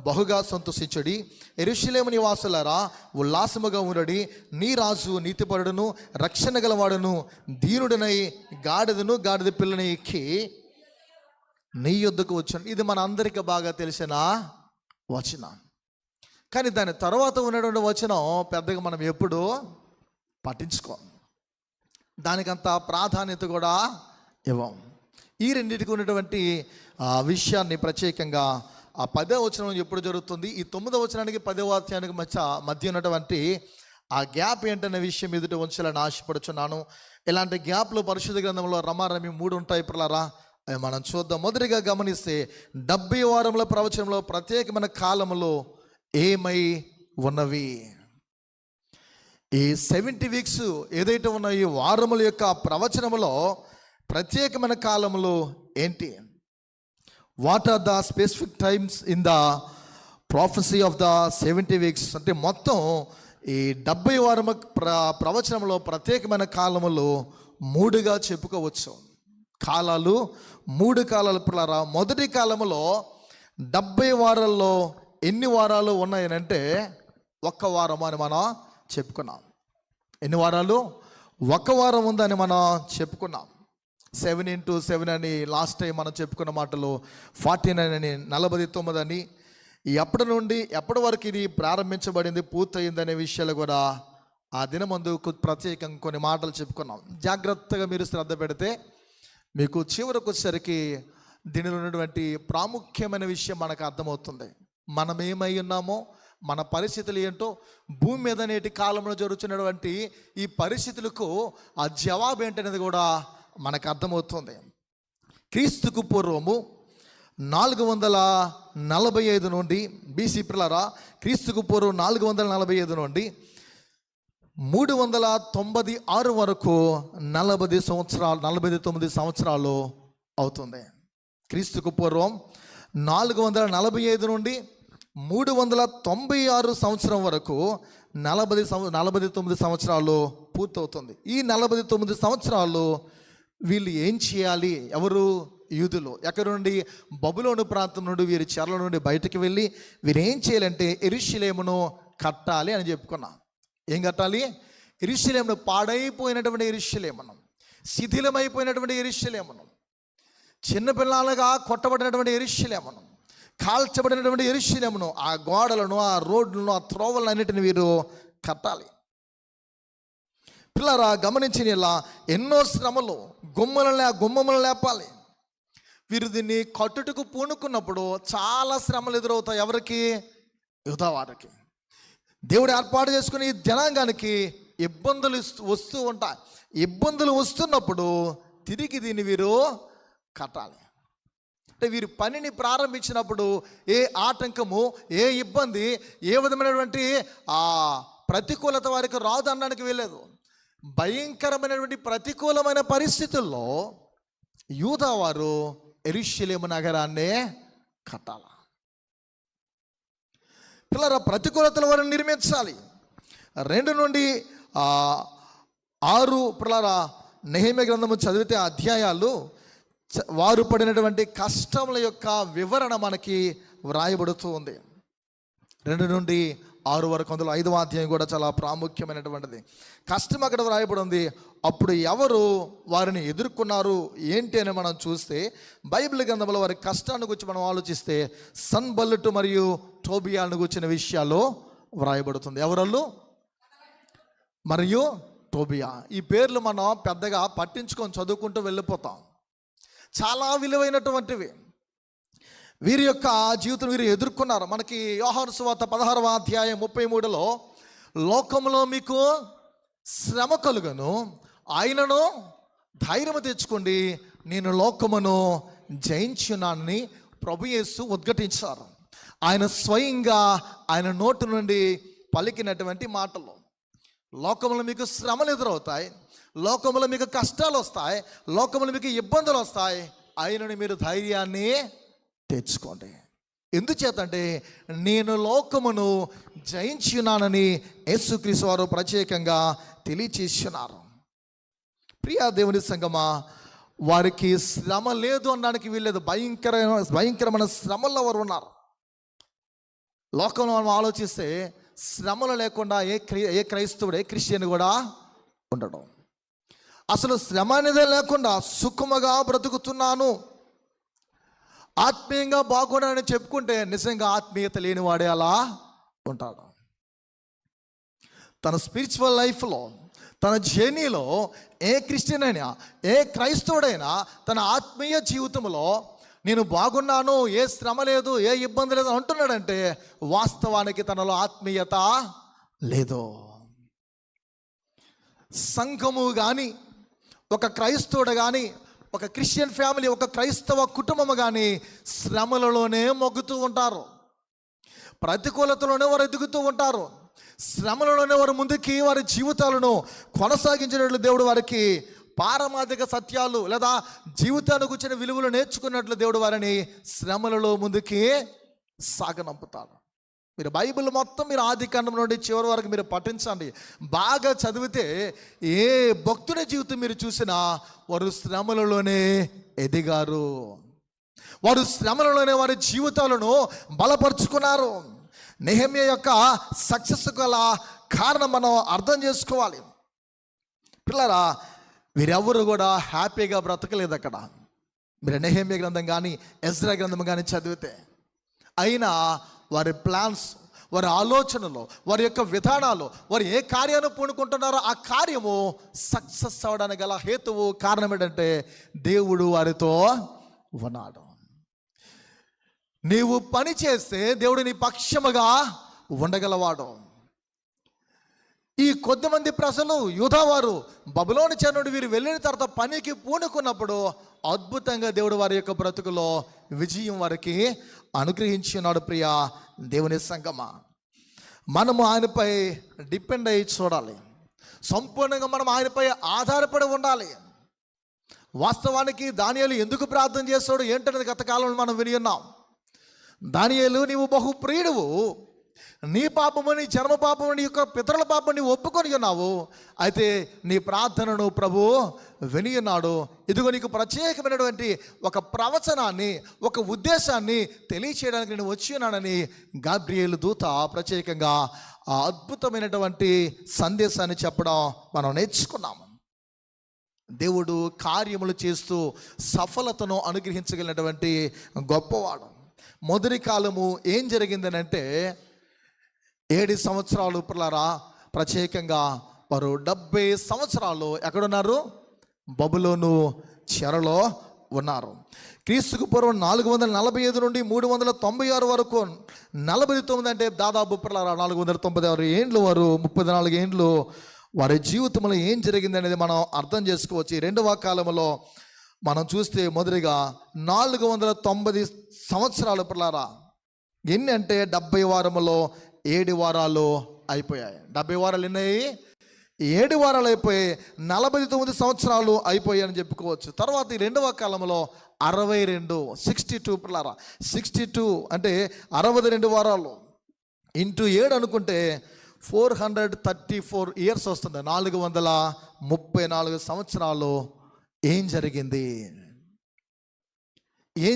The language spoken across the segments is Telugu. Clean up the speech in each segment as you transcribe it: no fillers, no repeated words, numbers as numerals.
బహుగా సంతోషించుడి. యెరూషలేము నివాసులారా ఉల్లాసముగా ఉండడి. నీ రాజు నీతిపరుడును రక్షణ గలవాడును దీనుడనై గాడిద పిల్లని ఎక్కి నీ యొద్దకు వచ్చాను. ఇది మన అందరికీ బాగా తెలిసిన వచనం. కానీ దాని తర్వాత ఉన్నటువంటి వచనం పెద్దగా మనం ఎప్పుడూ పట్టించుకోం, దానికంత ప్రాధాన్యత కూడా ఇవ్వం. ఈ రెండింటికి ఉన్నటువంటి విషయాన్ని ప్రత్యేకంగా ఆ 10వ వచనం ఎప్పుడు జరుగుతుంది, ఈ 9వ వచనానికి 10వ అధ్యాయానికి మధ్య ఉన్నటువంటి ఆ గ్యాప్ ఏంటనే విషయం ఎదుట ఉంచాలని ఆశపడుచున్నాను. ఇలాంటి గ్యాప్లు పరిశుద్ధ గ్రంథంలో రమారమి 3 ఉంటాయి. ఇప్పుడులారా అవి మనం చూద్దాం. మొదటిగా గమనిస్తే 70 వారముల ప్రవచనంలో ప్రత్యేకమైన కాలములో ఏమై ఉన్నవి? ఈ 70 వీక్స్ ఏదైతే ఉన్నాయో ఈ వారముల యొక్క ప్రవచనములో ప్రత్యేకమైన కాలములు ఏంటి? What are the specific times in the prophecy of the 70 weeks? అంటే మొత్తం ఈ 70 వారము ప్రవచనంలో ప్రత్యేకమైన కాలములు 3గా చెప్పుకోవచ్చు. కాలాలు 3 కాలాలు. పిల్లరా, మొదటి కాలములో 70 వారాల్లో ఎన్ని వారాలు ఉన్నాయనంటే 1 వారం అని మనం చెప్పుకున్నాం. ఎన్ని వారాలు? 1 వారం ఉందని మనం చెప్పుకున్నాం. 7 into 7 అని లాస్ట్ టైం మనం చెప్పుకున్న మాటలు, 49 అని 49 అని, ఎప్పటి నుండి ఎప్పటి వరకు ఇది ప్రారంభించబడింది పూర్తయిందనే విషయాలు కూడా ఆ దినమందు ప్రత్యేకంగా కొన్ని మాటలు చెప్పుకున్నాం. జాగ్రత్తగా మీరు శ్రద్ధ పెడితే మీకు చివరికి వచ్చేసరికి దీనిలో ఉన్నటువంటి ప్రాముఖ్యమైన విషయం మనకు అర్థమవుతుంది. మనం ఏమై ఉన్నామో, మన పరిస్థితులు ఏంటో, భూమి మీద నేటి కాలంలో జరుగుతున్నటువంటి ఈ పరిస్థితులకు ఆ జవాబు ఏంటనేది కూడా మనకు అర్థమవుతుంది. క్రీస్తుకు పూర్వము 445 నుండి బీసీ పిల్లరా, క్రీస్తుకు పూర్వం 445 నుండి 396 వరకు 40 సంవత్సరాలు, 49 సంవత్సరాలు అవుతుంది. క్రీస్తుకు పూర్వం 445 నుండి 396 సంవత్సరం వరకు 49 సంవత్సరాలు పూర్తవుతుంది. ఈ 49 సంవత్సరాలు వీళ్ళు ఏం చేయాలి? ఎవరు? యూదులు. ఎక్కడి నుండి? బబులోను ప్రాంతం నుండి వీరి చెరల నుండి బయటకు వెళ్ళి వీరు ఏం చేయాలంటే యెరూషలేమును కట్టాలి అని చెప్పుకున్నాం. ఏం కట్టాలి? యెరూషలేమును, పాడైపోయినటువంటి యెరూషలేమును, శిథిలమైపోయినటువంటి యెరూషలేమును, చిన్నపిల్లలుగా కొట్టబడినటువంటి యెరూషలేమును, కాల్చబడినటువంటి యెరూషలేమును, ఆ గోడలను, ఆ రోడ్లను, ఆ త్రోవలను అన్నిటిని వీరు కట్టాలి. పిల్లరా గమనించిన ఇలా ఎన్నో శ్రమలు, గుమ్మలను లేపాలి. వీరు దీన్ని కట్టుటకు పూనుకున్నప్పుడు చాలా శ్రమలు ఎదురవుతాయి. ఎవరికి? యూదావారికి. దేవుడు ఏర్పాటు చేసుకుని ఈ జనాంగానికి ఇబ్బందులు వస్తూ ఉంటాయి. ఇబ్బందులు వస్తున్నప్పుడు తిరిగి దీన్ని వీరు కట్టాలి. అంటే వీరి పనిని ప్రారంభించినప్పుడు ఏ ఆటంకము, ఏ ఇబ్బంది, ఏ విధమైనటువంటి ప్రతికూలత వారికి రాదు అనడానికి వీలేదు. భయంకరమైనటువంటి ప్రతికూలమైన పరిస్థితుల్లో యూదా వారు యెరూషలేము నగరాన్నే కట్టాల. పిల్లల ప్రతికూలతల వారిని నిర్మించాలి. 2 నుండి 6 పిల్లల నెహెమ్యా గ్రంథము చదివితే అధ్యాయాలు వారు పడినటువంటి కష్టముల యొక్క వివరణ మనకి వ్రాయబడుతూ ఉంది. 2 నుండి 6 వరకు. అందులో 5వ అధ్యాయం కూడా చాలా ప్రాముఖ్యమైనటువంటిది. కష్టం అక్కడ వ్రాయబడి ఉంది. అప్పుడు ఎవరు వారిని ఎదుర్కొన్నారు ఏంటి అని మనం చూస్తే బైబిల్ గ్రంథంలో వారి కష్టాన్ని గురించి మనం ఆలోచిస్తే సన్బల్లటు మరియు టోబియాను గురించిన విషయాలు వ్రాయబడుతుంది. ఎవరళ్ళు? మరియు టోబియా. ఈ పేర్లు మనం పెద్దగా పట్టించుకొని చదువుకుంటూ వెళ్ళిపోతాం. చాలా విలువైనటువంటివి. వీరి యొక్క జీవితం వీరు ఎదుర్కొన్నారు. మనకి యోహాను సువార్త 16వ అధ్యాయం 33లో లోకంలో మీకు శ్రమ కలుగను, ఆయనను ధైర్యం తెచ్చుకోండి, నేను లోకమును జయించున్నానని ప్రభు యేసు ఉద్ఘాటించారు. ఆయన స్వయంగా ఆయన నోటి నుండి పలికినటువంటి మాటలు. లోకంలో మీకు శ్రమలు ఎదురవుతాయి, లోకంలో మీకు కష్టాలు వస్తాయి, లోకంలో మీకు ఇబ్బందులు వస్తాయి, ఆయనని మీరు ధైర్యాన్ని తెచ్చుకోండి. ఎందుచేతంటే నేను లోకమును జయించున్నానని యేసుక్రీస్తు వారు ప్రత్యేకంగా తెలియచేస్తున్నారు. ప్రియా దేవుని సంగమా, వారికి శ్రమ లేదు అనడానికి వీల్లేదు. భయంకరమైన శ్రమల్లో వారు ఉన్నారు. లోకంలో మనం ఆలోచిస్తే శ్రమలు లేకుండా ఏ క్రైస్తవుడు, ఏ క్రిస్టియన్ కూడా ఉండడం. అసలు శ్రమ అనేదే లేకుండా సుఖముగా బ్రతుకుతున్నాను, ఆత్మీయంగా బాగున్నానని చెప్పుకుంటే నిజంగా ఆత్మీయత లేనివాడే అలా ఉంటాడు. తన స్పిరిచువల్ లైఫ్లో, తన జర్నీలో ఏ క్రిస్టియన్ అయినా, ఏ క్రైస్తవుడైనా తన ఆత్మీయ జీవితంలో నేను బాగున్నాను, ఏ శ్రమ లేదు, ఏ ఇబ్బంది లేదు అంటున్నాడంటే వాస్తవానికి తనలో ఆత్మీయత లేదు. సంఘము కానీ, ఒక క్రైస్తవుడు కానీ, ఒక క్రిస్టియన్ ఫ్యామిలీ, ఒక క్రైస్తవ కుటుంబం కానీ శ్రమలలోనే మొగ్గుతూ ఉంటారు, ప్రతికూలతలోనే వారు ఎదుగుతూ ఉంటారు, శ్రమలలోనే వారు ముందుకి వారి జీవితాలను కొనసాగించినట్లు దేవుడు వారికి పారమార్థిక సత్యాలు లేదా జీవితానికి వచ్చిన విలువలు నేర్చుకున్నట్లు దేవుడు వారిని శ్రమలలో ముందుకి సాగనంపుతాడు. మీరు బైబిల్ మొత్తం మీరు ఆది కాండం నుండి చివరి వరకు మీరు పఠించండి, బాగా చదివితే ఏ భక్తుని జీవితం మీరు చూసినా వారు శ్రమలలోనే ఎదిగారు, వారు శ్రమలలోనే వారి జీవితాలను బలపరుచుకున్నారు. నెహెమ్యా యొక్క సక్సెస్ గల కారణం మనం అర్థం చేసుకోవాలి. పిల్లరా, వీరెవరు కూడా హ్యాపీగా బ్రతకలేదు అక్కడ. మీరు నెహెమ్యా గ్రంథం కానీ ఎజ్రా గ్రంథం కానీ చదివితే, అయినా వారి ప్లాన్స్, వారి ఆలోచనలు, వారి యొక్క విధానాలు, వారు ఏ కార్యాన్ని పూనుకుంటున్నారో ఆ కార్యము సక్సెస్ అవ్వడానికి గల హేతువు కారణం ఏంటంటే దేవుడు వారితో ఉన్నాడు. నీవు పని చేస్తే దేవుడు నీ పక్షముగా ఉండగలవాడు. ఈ కొద్దిమంది ప్రజలు యూదావారు బబులోను చెరనుండి వీరు వెళ్ళిన తర్వాత పనికి పూనుకున్నప్పుడు అద్భుతంగా దేవుడు వారి యొక్క బ్రతుకులో విజయం వారికి అనుగ్రహించున్నాడు. ప్రియా దేవుని సంగమా, మనము ఆయనపై డిపెండ్ అయ్యి చూడాలి, సంపూర్ణంగా మనం ఆయనపై ఆధారపడి ఉండాలి. వాస్తవానికి దానియేలు ఎందుకు ప్రార్థన చేస్తాడు ఏంటనేది గత కాలంలో మనం విని ఉన్నాం. దానియేలు, నీవు బహు ప్రియుడువు, నీ పాపము, నీ జన్మ పాపము, నీ యొక్క పితరుల పాపము నీవు ఒప్పుకొని ఉన్నావు, అయితే నీ ప్రార్థనను ప్రభు విని ఉన్నాడు. ఇదిగో నీకు ప్రత్యేకమైనటువంటి ఒక ప్రవచనాన్ని, ఒక ఉద్దేశాన్ని తెలియచేయడానికి నేను వచ్చి ఉన్నానని గాబ్రియేలు దూత ప్రత్యేకంగా ఆ అద్భుతమైనటువంటి సందేశాన్ని చెప్పడం మనం నేర్చుకున్నాము. దేవుడు కార్యములు చేస్తూ సఫలతను అనుగ్రహించగలిగినటువంటి గొప్పవాడు. మొదటి కాలము ఏం జరిగిందని అంటే 7 సంవత్సరాలు పిల్లరా, ప్రత్యేకంగా వారు 70 సంవత్సరాలు ఎక్కడున్నారు? బబులోను చెరలో ఉన్నారు. క్రీస్తుకు పూర్వం 445 నుండి 396 వరకు 49 అంటే దాదాపు పిల్లరా 496 ఏండ్లు, వారు 34 ఏండ్లు వారి జీవితంలో ఏం జరిగింది అనేది మనం అర్థం చేసుకోవచ్చు. ఈ రెండవ కాలంలో మనం చూస్తే మొదటిగా 490 సంవత్సరాలు పిల్లరా, ఎన్ని అంటే 70 వారములో 7 వారాలు అయిపోయాయి. 70 వారాలు ఎన్నయ్యి? 7 వారాలు అయిపోయి 49 సంవత్సరాలు అయిపోయాయి అని చెప్పుకోవచ్చు. తర్వాత ఈ రెండవ కాలంలో 62 పిల్లరా, 62 అంటే 62 వారాలు ఇంటూ 7 అనుకుంటే 434 ఇయర్స్ వస్తుంది. 434 సంవత్సరాలు ఏం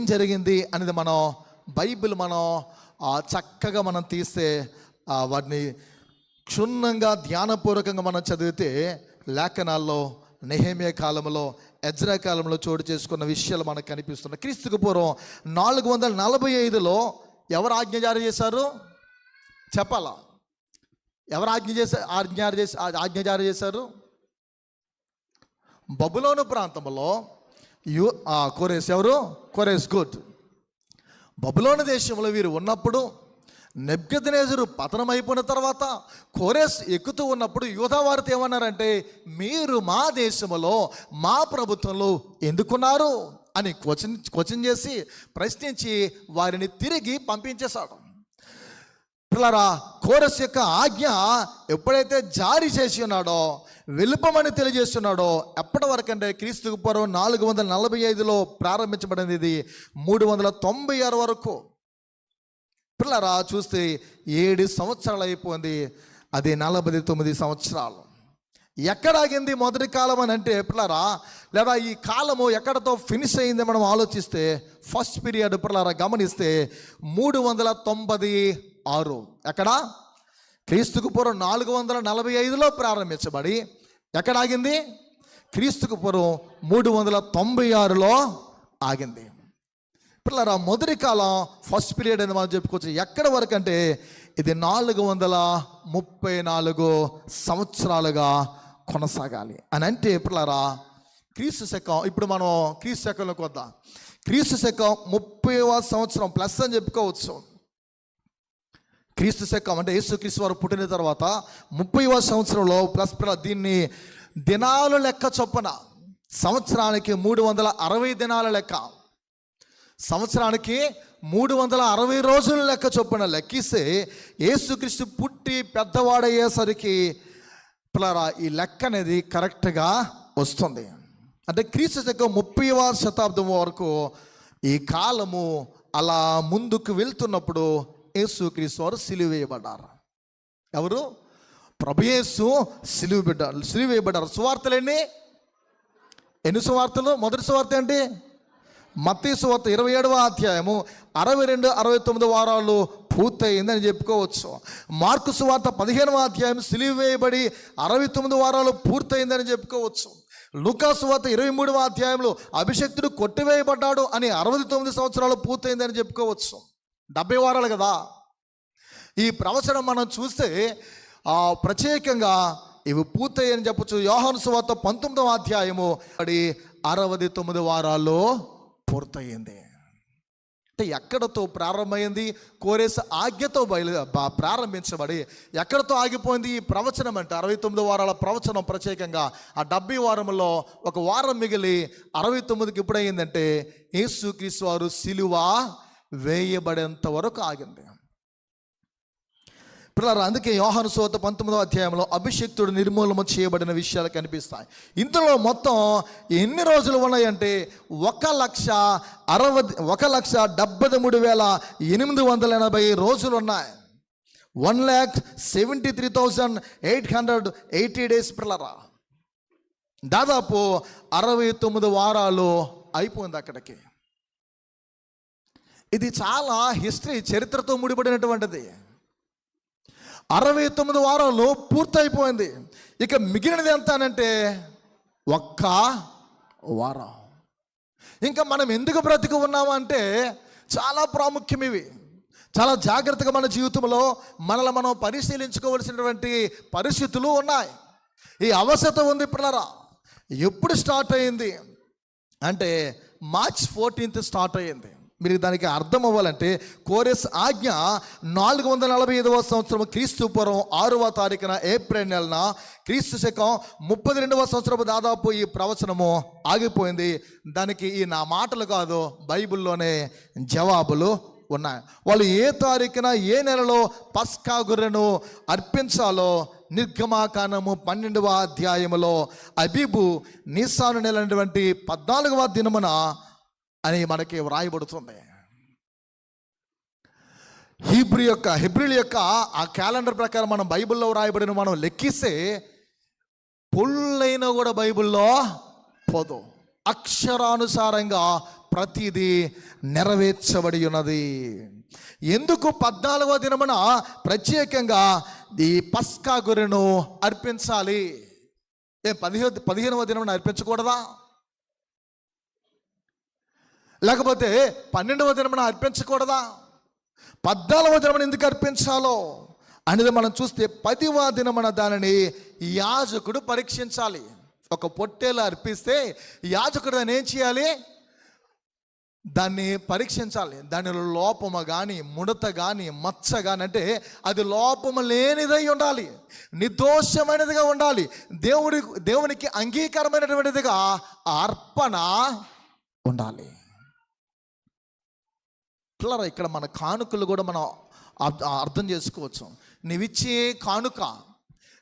జరిగింది అనేది మనం బైబిల్ మనం చక్కగా మనం తీస్తే వాటిని క్షుణ్ణంగా ధ్యానపూర్వకంగా మనం చదివితే లేఖనాల్లో నెహెమ్యా కాలంలో, ఎజ్రా కాలంలో చోటు చేసుకున్న విషయాలు మనకు కనిపిస్తున్నాయి. క్రీస్తుకు పూర్వం 445లో ఎవరు ఆజ్ఞ జారీ చెప్పాలా? ఎవరు ఆజ్ఞ జారీ చేశారు? బబులోను ప్రాంతంలో కోరేస్. ఎవరు? కోరేస్. గుడ్. బబులోను దేశంలో వీరు ఉన్నప్పుడు నెబుకద్నెజరు పతనం అయిపోయిన తర్వాత కోరేస్ ఎక్కుతూ ఉన్నప్పుడు యూదా వారితో ఏమన్నారంటే, మీరు మా దేశంలో మా ప్రభుత్వంలో ఎందుకున్నారు అని క్వశ్చన్ చేసి ప్రశ్నించి వారిని తిరిగి పంపించేశాడు. పిల్లరా, కోరస్ యొక్క ఆజ్ఞ ఎప్పుడైతే జారీ చేసి ఉన్నాడో, వెళ్ళిపోమని తెలియజేస్తున్నాడో, ఎప్పటి వరకు అంటే క్రీస్తుకు పూర్వం 445లో ప్రారంభించబడింది, ఇది 396 వరకు. పిల్లరా చూస్తే 7 సంవత్సరాలు అయిపోయింది, అది 49 సంవత్సరాలు. ఎక్కడ ఆగింది మొదటి కాలం అని అంటే పిల్లరా, లేదా ఈ కాలము ఎక్కడతో ఫినిష్ అయింది మనం ఆలోచిస్తే, ఫస్ట్ పీరియడ్ పిల్లరా గమనిస్తే 390 6. ఎక్కడ? క్రీస్తుకు పూర్వం 445లో ప్రారంభించబడి ఎక్కడ ఆగింది? క్రీస్తుకు పూర్వం 396లో ఆగింది. పిల్లరా, మొదటి కాలం ఫస్ట్ పీరియడ్ అని మనం చెప్పుకోవచ్చు. ఎక్కడ వరకు అంటే ఇది 434 సంవత్సరాలుగా కొనసాగాలి అని అంటే పిల్లరా, క్రీస్తు శకం, ఇప్పుడు మనం క్రీస్తు శకంలోకి వద్దాం. క్రీస్తు శకం 30వ సంవత్సరం ప్లస్ అని చెప్పుకోవచ్చు. క్రీస్తు శకం అంటే యేసుక్రీస్తు వారు పుట్టిన తర్వాత 30వ సంవత్సరంలో ప్లస్ దీన్ని దినాలు లెక్క చొప్పున సంవత్సరానికి 360 దినాల లెక్క, సంవత్సరానికి 360 రోజుల లెక్క చొప్పున లెక్కిస్తే యేసుక్రీస్తు పుట్టి పెద్దవాడయ్యేసరికి పిల్లరా ఈ లెక్క అనేది కరెక్ట్గా వస్తుంది. అంటే క్రీస్తు శకం 30వ శతాబ్దం వరకు ఈ కాలము అలా ముందుకు వెళ్తున్నప్పుడు యేసుక్రీస్తు వారు సిలువ వేయబడ్డారు. ఎవరు? ప్రభు యేసు సిలువ వేయబడ్డారు. సువార్తలు ఎన్ని సువార్తలు? మొదటి సువార్త ఏంటి? మత్తయి సువార్త 27వ అధ్యాయము 62-69 వారాలు పూర్తయిందని చెప్పుకోవచ్చు. మార్కు సువార్త 15వ అధ్యాయం సిలువ వేయబడి 69 వారాలు పూర్తయిందని చెప్పుకోవచ్చు. లూకా సువార్త 23వ అధ్యాయంలో అభిషక్తుడు కొట్టివేయబడ్డాడు అని 69 సంవత్సరాలు పూర్తయిందని చెప్పుకోవచ్చు. 70 వారాలు కదా. ఈ ప్రవచనం మనం చూస్తే ప్రత్యేకంగా ఇవి పూర్తయ్యని చెప్పచ్చు. యోహాను సువార్త 19వ అధ్యాయము 69 వారాల్లో పూర్తయింది. అంటే ఎక్కడతో ప్రారంభమైంది? కోరేసు ఆజ్ఞతో ప్రారంభించబడి ఎక్కడతో ఆగిపోయింది ఈ ప్రవచనం అంటే 69 వారాల ప్రవచనం. ప్రత్యేకంగా ఆ 70 వారంలో ఒక వారం మిగిలి 69కి ఎప్పుడయిందంటే యేసుక్రీస్తు వారు సిలువ వేయబడేంత వరకు ఆగింది. పిల్లలు, అందుకే యోహాను సువార్త 19వ అధ్యాయంలో అభిషక్తుడు నిర్మూలన చేయబడిన విషయాలు కనిపిస్తాయి. ఇందులో మొత్తం ఎన్ని రోజులు ఉన్నాయంటే 1,73,880 రోజులు ఉన్నాయి. 1,73,880 డేస్ పిల్లరా. దాదాపు 69 వారాలు అయిపోయింది అక్కడికి. ఇది చాలా హిస్టరీ, చరిత్రతో ముడిపడినటువంటిది. 69 వారాలు పూర్తయిపోయింది. ఇక మిగిలినది ఎంత అనంటే 1 వారం. ఇంకా మనం ఎందుకు బ్రతికి ఉన్నామంటే చాలా ప్రాముఖ్యం. ఇవి చాలా జాగ్రత్తగా మన జీవితంలో మనల్ని మనం పరిశీలించుకోవలసినటువంటి పరిస్థితులు ఉన్నాయి. ఈ అవసరం ఉంది పిల్లరా. ఎప్పుడు స్టార్ట్ అయింది అంటే మార్చ్ 14th స్టార్ట్ అయ్యింది. మీరు దానికి అర్థం అవ్వాలంటే కోరెస్ ఆజ్ఞ 445వ సంవత్సరం క్రీస్తు పూర్వం 6వ తారీఖున ఏప్రిల్ నెలన, క్రీస్తు శకం 32వ సంవత్సరం దాదాపు ఈ ప్రవచనము ఆగిపోయింది. దానికి ఈ నా మాటలు కాదు, బైబిల్లోనే జవాబులు ఉన్నాయి. వాళ్ళు ఏ తారీఖున ఏ నెలలో పస్కా గొర్రెను అర్పించాలో నిర్గమాకాండము 12వ అధ్యాయములో అబీబు నీసాను నెల అనేటువంటి 14వ దినమున అని మనకి వ్రాయబడుతుంది. హెబ్రీల యొక్క ఆ క్యాలెండర్ ప్రకారం మనం బైబిల్లో వ్రాయబడిన మనం లెక్కిస్తే పొల్లైనా కూడా బైబిల్లో పోదు. అక్షరానుసారంగా ప్రతిదీ నెరవేర్చబడి ఉన్నది. ఎందుకు 14వ దినమున ప్రత్యేకంగా ఈ పస్కా గొర్రెను అర్పించాలి? 15వ దినమున అర్పించకూడదా? లేకపోతే 12వ దినమున అర్పించకూడదా? 14వ దినమున ఎందుకు అర్పించాలో అనేది మనం చూస్తే 10వ దినమున దానిని యాజకుడు పరీక్షించాలి. ఒక పొట్టేలు అర్పిస్తే యాజకుడు దాన్ని ఏం చేయాలి? దాన్ని పరీక్షించాలి. దానిలో లోపము కానీ, ముడత కానీ, మచ్చ కానీ, అంటే అది లోపము లేనిదై ఉండాలి, నిర్దోషమైనదిగా ఉండాలి, దేవునికి అంగీకారమైనటువంటిదిగా అర్పణ ఉండాలి. పిల్లరా, ఇక్కడ మన కానుకలు కూడా మనం అర్థం చేసుకోవచ్చు. నీవిచ్చే కానుక,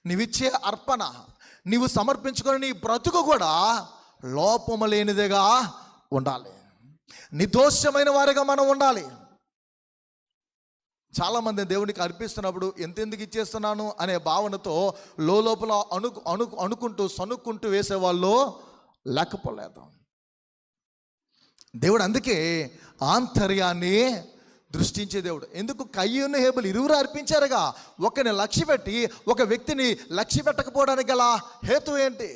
నీవిచ్చే అర్పణ, నీవు సమర్పించుకొని నీ బ్రతుకు కూడా లోపము లేనిదిగా ఉండాలి, నిర్దోషమైన వారిగా మనం ఉండాలి. చాలామంది దేవునికి అర్పిస్తున్నప్పుడు ఎంతెందుకు ఇచ్చేస్తున్నాను అనే భావనతో లోపల అనుకుంటూ సనుక్కుంటూ వేసేవాళ్ళు లేకపోలేదు. దేవుడు అందుకే ఆంతర్యాన్ని దృష్టించే దేవుడు. ఎందుకు? కయ్యూను హేబెలు ఇరువురు అర్పించారుగా. ఒకరిని లక్ష్య పెట్టి ఒక వ్యక్తిని లక్ష్య పెట్టకపోవడానికి గల హేతు ఏంటి?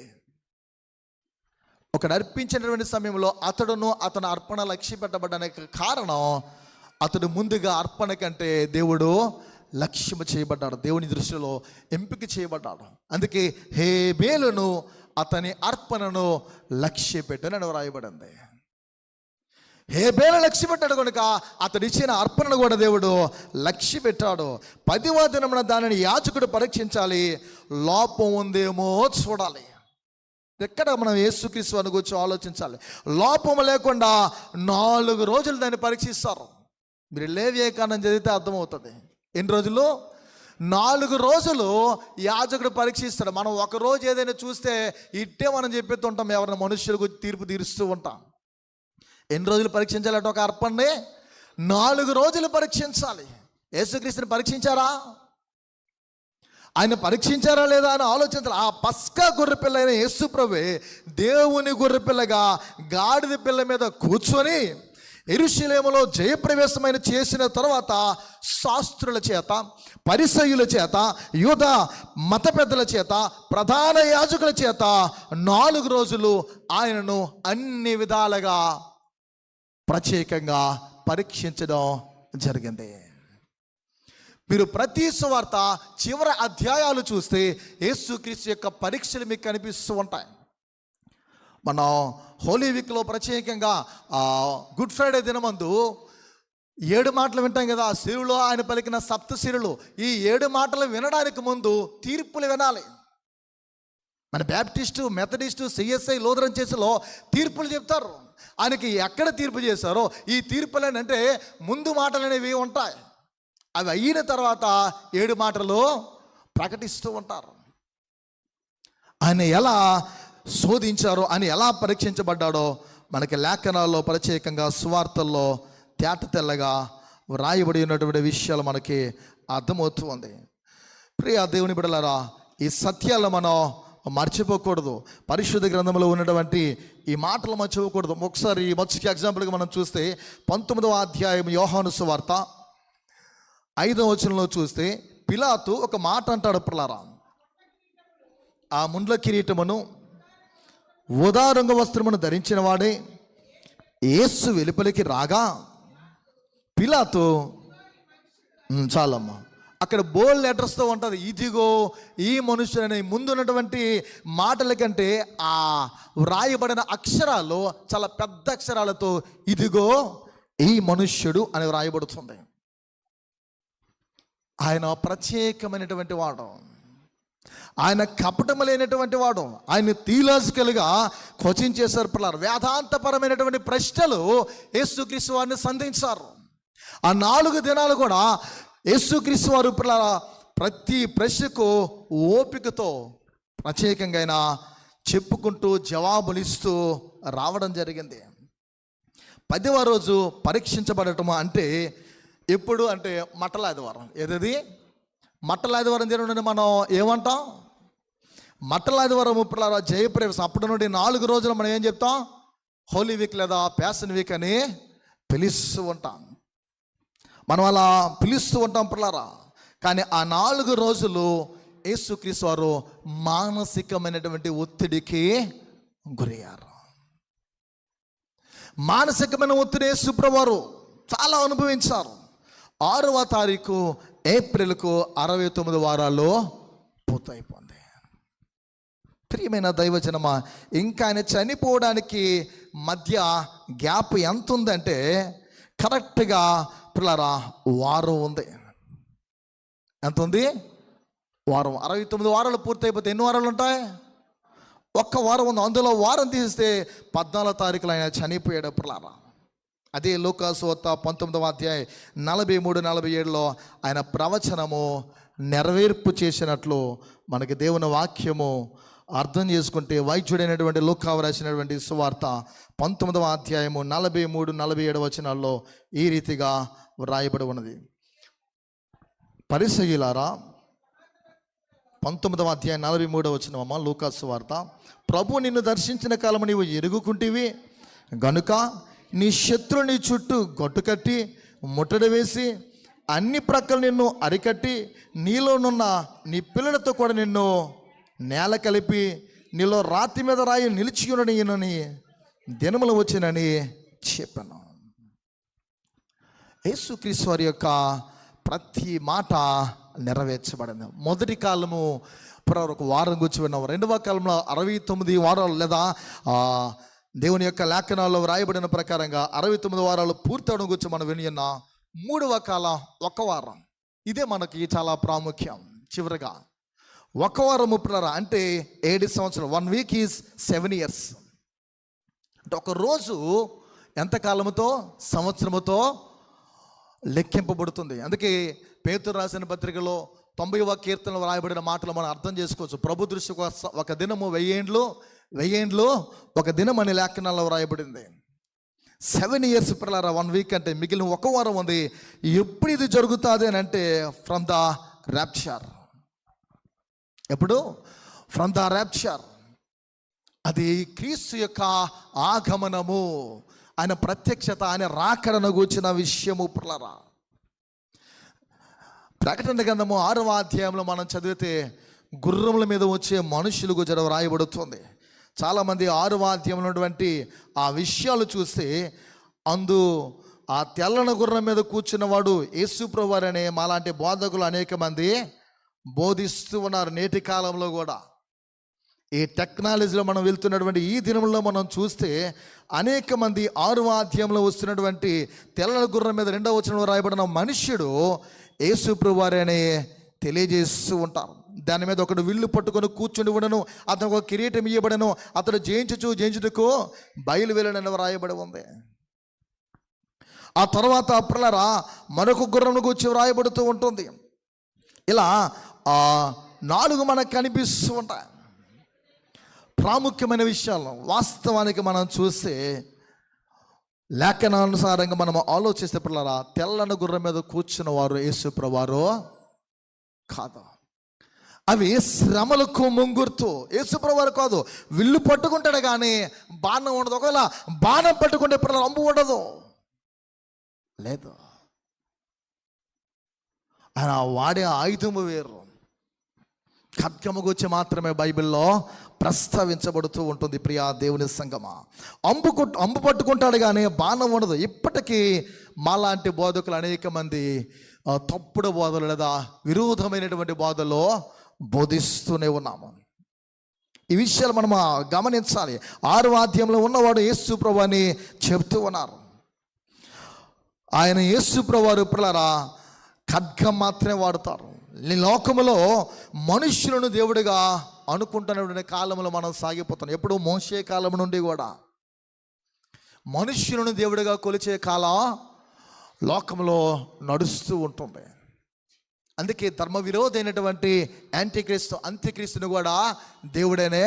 ఒకడు అర్పించినటువంటి సమయంలో అతడును అతని అర్పణ లక్ష్య పెట్టబడడానికి కారణం, అతడు ముందుగా అర్పణ కంటే దేవుడు లక్ష్యము చేయబడ్డాడు, దేవుని దృష్టిలో ఎంపిక చేయబడ్డాడు. అందుకే హేబెలును అతని అర్పణను లక్ష్య పెట్టని వ్రాయబడింది. హేబెలు లక్ష్య పెట్టాడు కనుక అతడు ఇచ్చిన అర్పణను కూడా దేవుడు లక్ష్య పెట్టాడు. 10వ దినమున దానిని యాజకుడు పరీక్షించాలి, లోపం ఉందేమో చూడాలి. ఎక్కడ మనం యేసుక్రీస్తు అని కూర్చో ఆలోచించాలి. లోపం లేకుండా 4 రోజులు దాన్ని పరీక్షిస్తారు. మీరు లేవియకాండం చదివితే అర్థమవుతుంది. ఎన్ని రోజులు? 4 రోజులు యాజకుడు పరీక్షిస్తాడు. మనం ఒక రోజు ఏదైనా చూస్తే ఇట్టే మనం చెప్పేస్తుంటాం, ఎవరైనా మనుషులకు తీర్పు తీరుస్తూ ఉంటాం. ఎన్ని రోజులు పరీక్షించాలంటే ఒక అర్పణని 4 రోజులు పరీక్షించాలి. యేసుక్రీస్తుని పరీక్షించారా? ఆయన పరీక్షించారా లేదా అని ఆలోచించాలి. ఆ పస్కా గొర్రెపిల్ల అయిన యేసు ప్రభువే దేవుని గొర్రెపిల్లగా గాడిద పిల్ల మీద కూర్చొని యెరూషలేములో జయప్రవేశమైన చేసిన తర్వాత శాస్త్రుల చేత, పరిసయ్యుల చేత, యూద మత పెద్దల చేత, ప్రధాన యాజకుల చేత 4 రోజులు ఆయనను అన్ని విధాలుగా ప్రత్యేకంగా పరీక్షించడం జరిగింది. మీరు ప్రతి సువార్త చివరి అధ్యాయాలు చూస్తే యేసుక్రీస్తు యొక్క పరీక్షలు మీకు కనిపిస్తూ ఉంటాయి. మనం హోలీ వీక్లో ప్రత్యేకంగా గుడ్ ఫ్రైడే దినమందు 7 మాటలు వింటాం కదా. సిరులో ఆయన పలికిన 7 సిరులు. ఈ 7 మాటలు వినడానికి ముందు తీర్పులు వినాలి. మన బ్యాప్టిస్టు, మెథడిస్టు, సిఎస్ఐ, లూథరన్ చర్చిలో తీర్పులు చెప్తారు. ఆయనకి ఎక్కడ తీర్పు చేశారో ఈ తీర్పులు అంటే ముందు మాటలు అనేవి ఉంటాయి. అవి అయిన తర్వాత 7 మాటలు ప్రకటిస్తూ ఉంటారు. ఆయన ఎలా శోధించారో, ఆయన ఎలా పరీక్షించబడ్డాడో మనకి లేఖనాల్లో ప్రత్యేకంగా సువార్తల్లో తేట తెల్లగా వ్రాయబడి ఉన్నటువంటి విషయాలు మనకి అర్థమవుతూ ఉంది. ప్రియ దేవుని బిడ్డలారా, ఈ సత్యాలు మనం మర్చిపోకూడదు. పరిశుద్ధ గ్రంథంలో ఉన్నటువంటి ఈ మాటలు మర్చిపోకూడదు. ఒకసారి ఈ మత్స్యకి ఎగ్జాంపుల్గా మనం చూస్తే 19వ అధ్యాయం యోహాను సువార్త 5వ వచనంలో చూస్తే పిలాతు ఒక మాట అంటాడు. పిల్లారా, ఆ ముండ్ల కిరీటమును ఊదా రంగు వస్త్రమును ధరించిన వాడే యేసు వెలుపలికి రాగా పిలాతు చాలమ్మా, అక్కడ బోల్డ్ లెటర్స్తో ఉంటుంది, ఇదిగో ఈ మనుషులని. ముందున్నటువంటి మాటల కంటే ఆ వ్రాయబడిన అక్షరాలు చాలా పెద్ద అక్షరాలతో ఇదిగో ఈ మనుష్యుడు అని వ్రాయబడుతుంది. ఆయన ప్రత్యేకమైనటువంటి వాడు, ఆయన కపటము లేనటువంటి వాడు. ఆయన థియలాజికల్గా క్వశ్చన్ చేశారు. పిల్లలు వేదాంతపరమైనటువంటి ప్రశ్నలు యేసుక్రీస్తు వారిని సంధించారు. ఆ 4 దినాలు కూడా యేసుక్రీస్తు వారు పిల్లల ప్రతి ప్రశ్నకు ఓపికతో ప్రత్యేకంగా ఆయన చెప్పుకుంటూ జవాబులిస్తూ రావడం జరిగింది. 10వ రోజు పరీక్షించబడటం అంటే ఎప్పుడు అంటే మట్టల ఆదివారం. ఏదది? మట్టల ఆదివారం జరిగిన మనం ఏమంటాం? మట్టల ఆదివారం ఇప్పుడు జయప్రవేశం. అప్పటి నుండి 4 రోజులు మనం ఏం చెప్తాం? హోలీ వీక్ లేదా ప్యాషన్ వీక్ అని పిలుస్తూ ఉంటాం. మనం అలా పిలుస్తూ ఉంటాం పిల్లరా. కానీ ఆ 4 రోజులు యేసుక్రీస్తు వారు మానసికమైనటువంటి ఒత్తిడికి గురయ్యారు. మానసికమైన ఒత్తిడి యేసుప్రభువు వారు చాలా అనుభవించారు. 6వ తారీఖు ఏప్రిల్కు 69 వారాల్లో పూర్తయిపోయింది. ప్రియమైన దైవజనమా, ఇంకా ఆయన చనిపోవడానికి మధ్య గ్యాప్ ఎంత ఉందంటే కరెక్ట్గా పిల్లరా వారం ఉంది. ఎంత ఉంది? వారం. 69 వారాలు పూర్తయిపోతే ఎన్ని వారాలు ఉంటాయి? 1 వారం ఉంది. అందులో వారం తీస్తే 14వ తారీఖులో ఆయన చనిపోయాడు పిల్లరా. అదే లూకాసు వార్త 19వ అధ్యాయం 43-47లో ఆయన ప్రవచనము నెరవేర్పు చేసినట్లు మనకి దేవుని వాక్యము అర్థం చేసుకుంటే, వైద్యుడైనటువంటి లూకా రాసినటువంటి సువార్త 19వ అధ్యాయము 43-47 వచనాల్లో ఈ రీతిగా వ్రాయబడి ఉన్నది. పరిసయ్యులారా, 19వ అధ్యాయం 43వ వచనమమ్మ లూకా సువార్త. ప్రభు నిన్ను దర్శించిన కాలము నీవు ఎరుగుకుంటివి గనుక నీ శత్రుని చుట్టూ గొట్టు కట్టి ముట్టడి వేసి అన్ని ప్రక్కలు నిన్ను అరికట్టి నీలోనున్న నీ పిల్లలతో కూడా నిన్ను నేల కలిపి నీలో రాతి మీద రాయి నిలిచి ఉండని దినములు వచ్చినని చెప్పాను. యేసుక్రీస్తు వారి యొక్క ప్రతి మాట నెరవేర్చబడింది. మొదటి కాలము ఒక వారం గురించి విన్నాం. రెండవ కాలంలో 69 వారాలు లేదా దేవుని యొక్క లేఖనాల్లో వ్రాయబడిన ప్రకారంగా 69 వారాలు పూర్తవడం గురించి మనం విని ఉన్నాం. మూడవ కాలం 1 వారం. ఇదే మనకి చాలా ప్రాముఖ్యం. చివరిగా 1 వారము అంటే 7 సంవత్సరాలు. 1 వీక్ ఈజ్ 7 years. అంటే ఒక రోజు ఎంత కాలముతో, సంవత్సరముతో లెక్కింపబడుతుంది. అందుకే పేతురు రాసిన పత్రికలో 90వ కీర్తనలో వ్రాయబడిన మాటలు మనం అర్థం చేసుకోవచ్చు. ప్రభు దృష్టికి ఒక దినము 1000 ఏండ్లు ఒక దినం అనే లేఖనాల్లో వ్రాయబడింది. 7 years పిల్లరా 1 వీక్ అంటే మిగిలిన 1 వారం ఉంది. ఎప్పుడు ఇది జరుగుతుంది అని అంటే ఫ్రమ్ ద ర్యాప్చర్. ఎప్పుడు? From the rapture. అది క్రీస్తు యొక్క ఆగమనము, ఆయన ప్రత్యక్షత, ఆయన రాకడను గూర్చిన విషయము పిల్లరా. ప్రకటన గ్రంథము 6వ అధ్యాయంలో మనం చదివితే గుర్రముల మీద వచ్చే మనుషులు గురించి రాయబడుతుంది. చాలామంది 6వ అధ్యాయంలో ఉన్నటువంటి ఆ విషయాలు చూస్తే ఆ తెల్లని గుర్రం మీద కూర్చున్నవాడు యేసు ప్రభువారు అనే మాలాంటి బోధకులు అనేక మంది బోధిస్తూ ఉన్నారు. నేటి కాలంలో కూడా ఈ టెక్నాలజీలో మనం వెళ్తున్నటువంటి ఈ దినంలో మనం చూస్తే అనేక మంది 6వ అధ్యాయంలో వస్తున్నటువంటి తెల్లని గుర్రం మీద 2వ వచనంలో రాయబడిన మనుష్యుడు యేసు ప్రభువారు అని తెలియజేస్తూ ఉంటారు. దాని మీద ఒకడు విల్లు పట్టుకొని కూర్చుని ఉండను, అతను ఒక కిరీటం ఇయ్యబడను, అతడు జయించుటకు బయలు వెళ్ళనని వ్రాయబడి ఉంది. ఆ తర్వాత పిల్లరా మరొక గుర్రం గురించి వ్రాయబడుతూ ఉంటుంది. ఇలా 4 మనకు కనిపిస్తూ ఉంటాయి. ప్రాముఖ్యమైన విషయాలు వాస్తవానికి మనం చూస్తే లేఖనానుసారంగా మనం ఆలోచిస్తే పిల్లరా తెల్లని గుర్రం మీద కూర్చున్న వారు యేసు ప్రభువారు కాదు. అవి శ్రమలకు ముంగుర్తు. యేసు ప్రభువారు కాదు. విల్లు పట్టుకుంటాడు కానీ బాణం ఉండదు. ఒకవేళ బాణం పట్టుకుంటే పిల్లలు అంబు ఉండదు, లేదు. ఆయన వాడే ఆయుధము వేరు. ఖడ్గము గురించి మాత్రమే బైబిల్లో ప్రస్తావించబడుతూ ఉంటుంది. ప్రియా దేవుని సంగమా, అంబు పట్టుకుంటాడు కానీ బాణం ఉండదు. ఇప్పటికీ మాలాంటి బోధకులు అనేక మంది తప్పుడు బోధలు లేదా విరోధమైనటువంటి బోధలో బోధిస్తూనే ఉన్నాము. ఈ విషయాలు మనం గమనించాలి. 6వ అధ్యాయంలో ఉన్నవాడు యేసు ప్రభువు అని చెప్తూ ఉన్నారు. ఆయన యేసు ప్రభువారు పిల్లరా ఖడ్గం మాత్రమే వాడతారు. ఈ లోకములో మనుష్యులను దేవుడిగా అనుకుంటున్నటువంటి కాలంలో మనం సాగిపోతున్నాం. ఎప్పుడు మోషే కాలం నుండి కూడా మనుష్యులను దేవుడిగా కొలిచే కాలం లోకంలో నడుస్తూ ఉంటుంది. అందుకే ధర్మ విరోధైనటువంటి అంత్యక్రీస్తుని కూడా దేవుడనే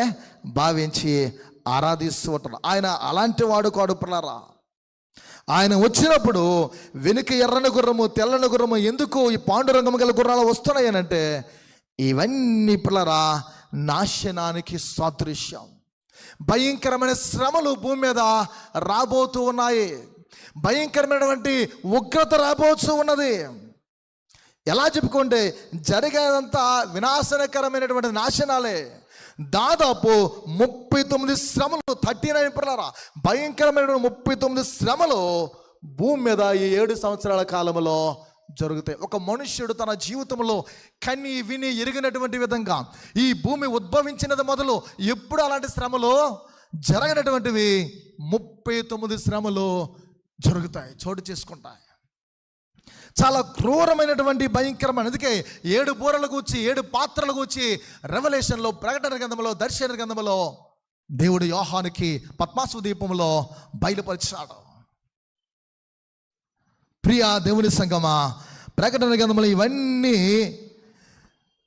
భావించి ఆరాధిస్తూ ఉంటాడు. ఆయన అలాంటి వాడు కాడు పిల్లరా. ఆయన వచ్చినప్పుడు వెనుక ఎర్రని గుర్రము, తెల్లని గుర్రము, ఎందుకు ఈ పాండురంగము గల గుర్రాలు వస్తున్నాయనంటే ఇవన్నీ పిల్లరా నాశనానికి సాదృశ్యం. భయంకరమైన శ్రమలు భూమి మీద రాబోతూ ఉన్నాయి. భయంకరమైనటువంటి ఉగ్రత రాబోతూ ఉన్నది. ఎలా చెప్పుకుంటే జరిగేదంతా వినాశనకరమైనటువంటి నాశనాలే. దాదాపు 39 శ్రమలు, 39 పిల్లరా భయంకరమైన 39 శ్రమలు భూమి మీద ఈ 7 సంవత్సరాల కాలంలో జరుగుతాయి. ఒక మనుష్యుడు తన జీవితంలో కన్ని విని ఎరిగినటువంటి విధంగా ఈ భూమి ఉద్భవించినది మొదలు ఎప్పుడు అలాంటి శ్రమలు జరగనటువంటివి 39 శ్రమలు జరుగుతాయి, చోటు చేసుకుంటాయి. చాలా క్రూరమైనటువంటి భయంకరమైన. అందుకే 7 బూరలు కూర్చి 7 పాత్రలు కూర్చి రెవల్యూషన్లో, ప్రకటన గ్రంథంలో, దర్శన గ్రంథంలో దేవుడు యోహానుకి పద్మాసు దీపంలో బయలుపరిచాడు. ప్రియా దేవుని సంగమా, ప్రకటన గ్రంథంలో ఇవన్నీ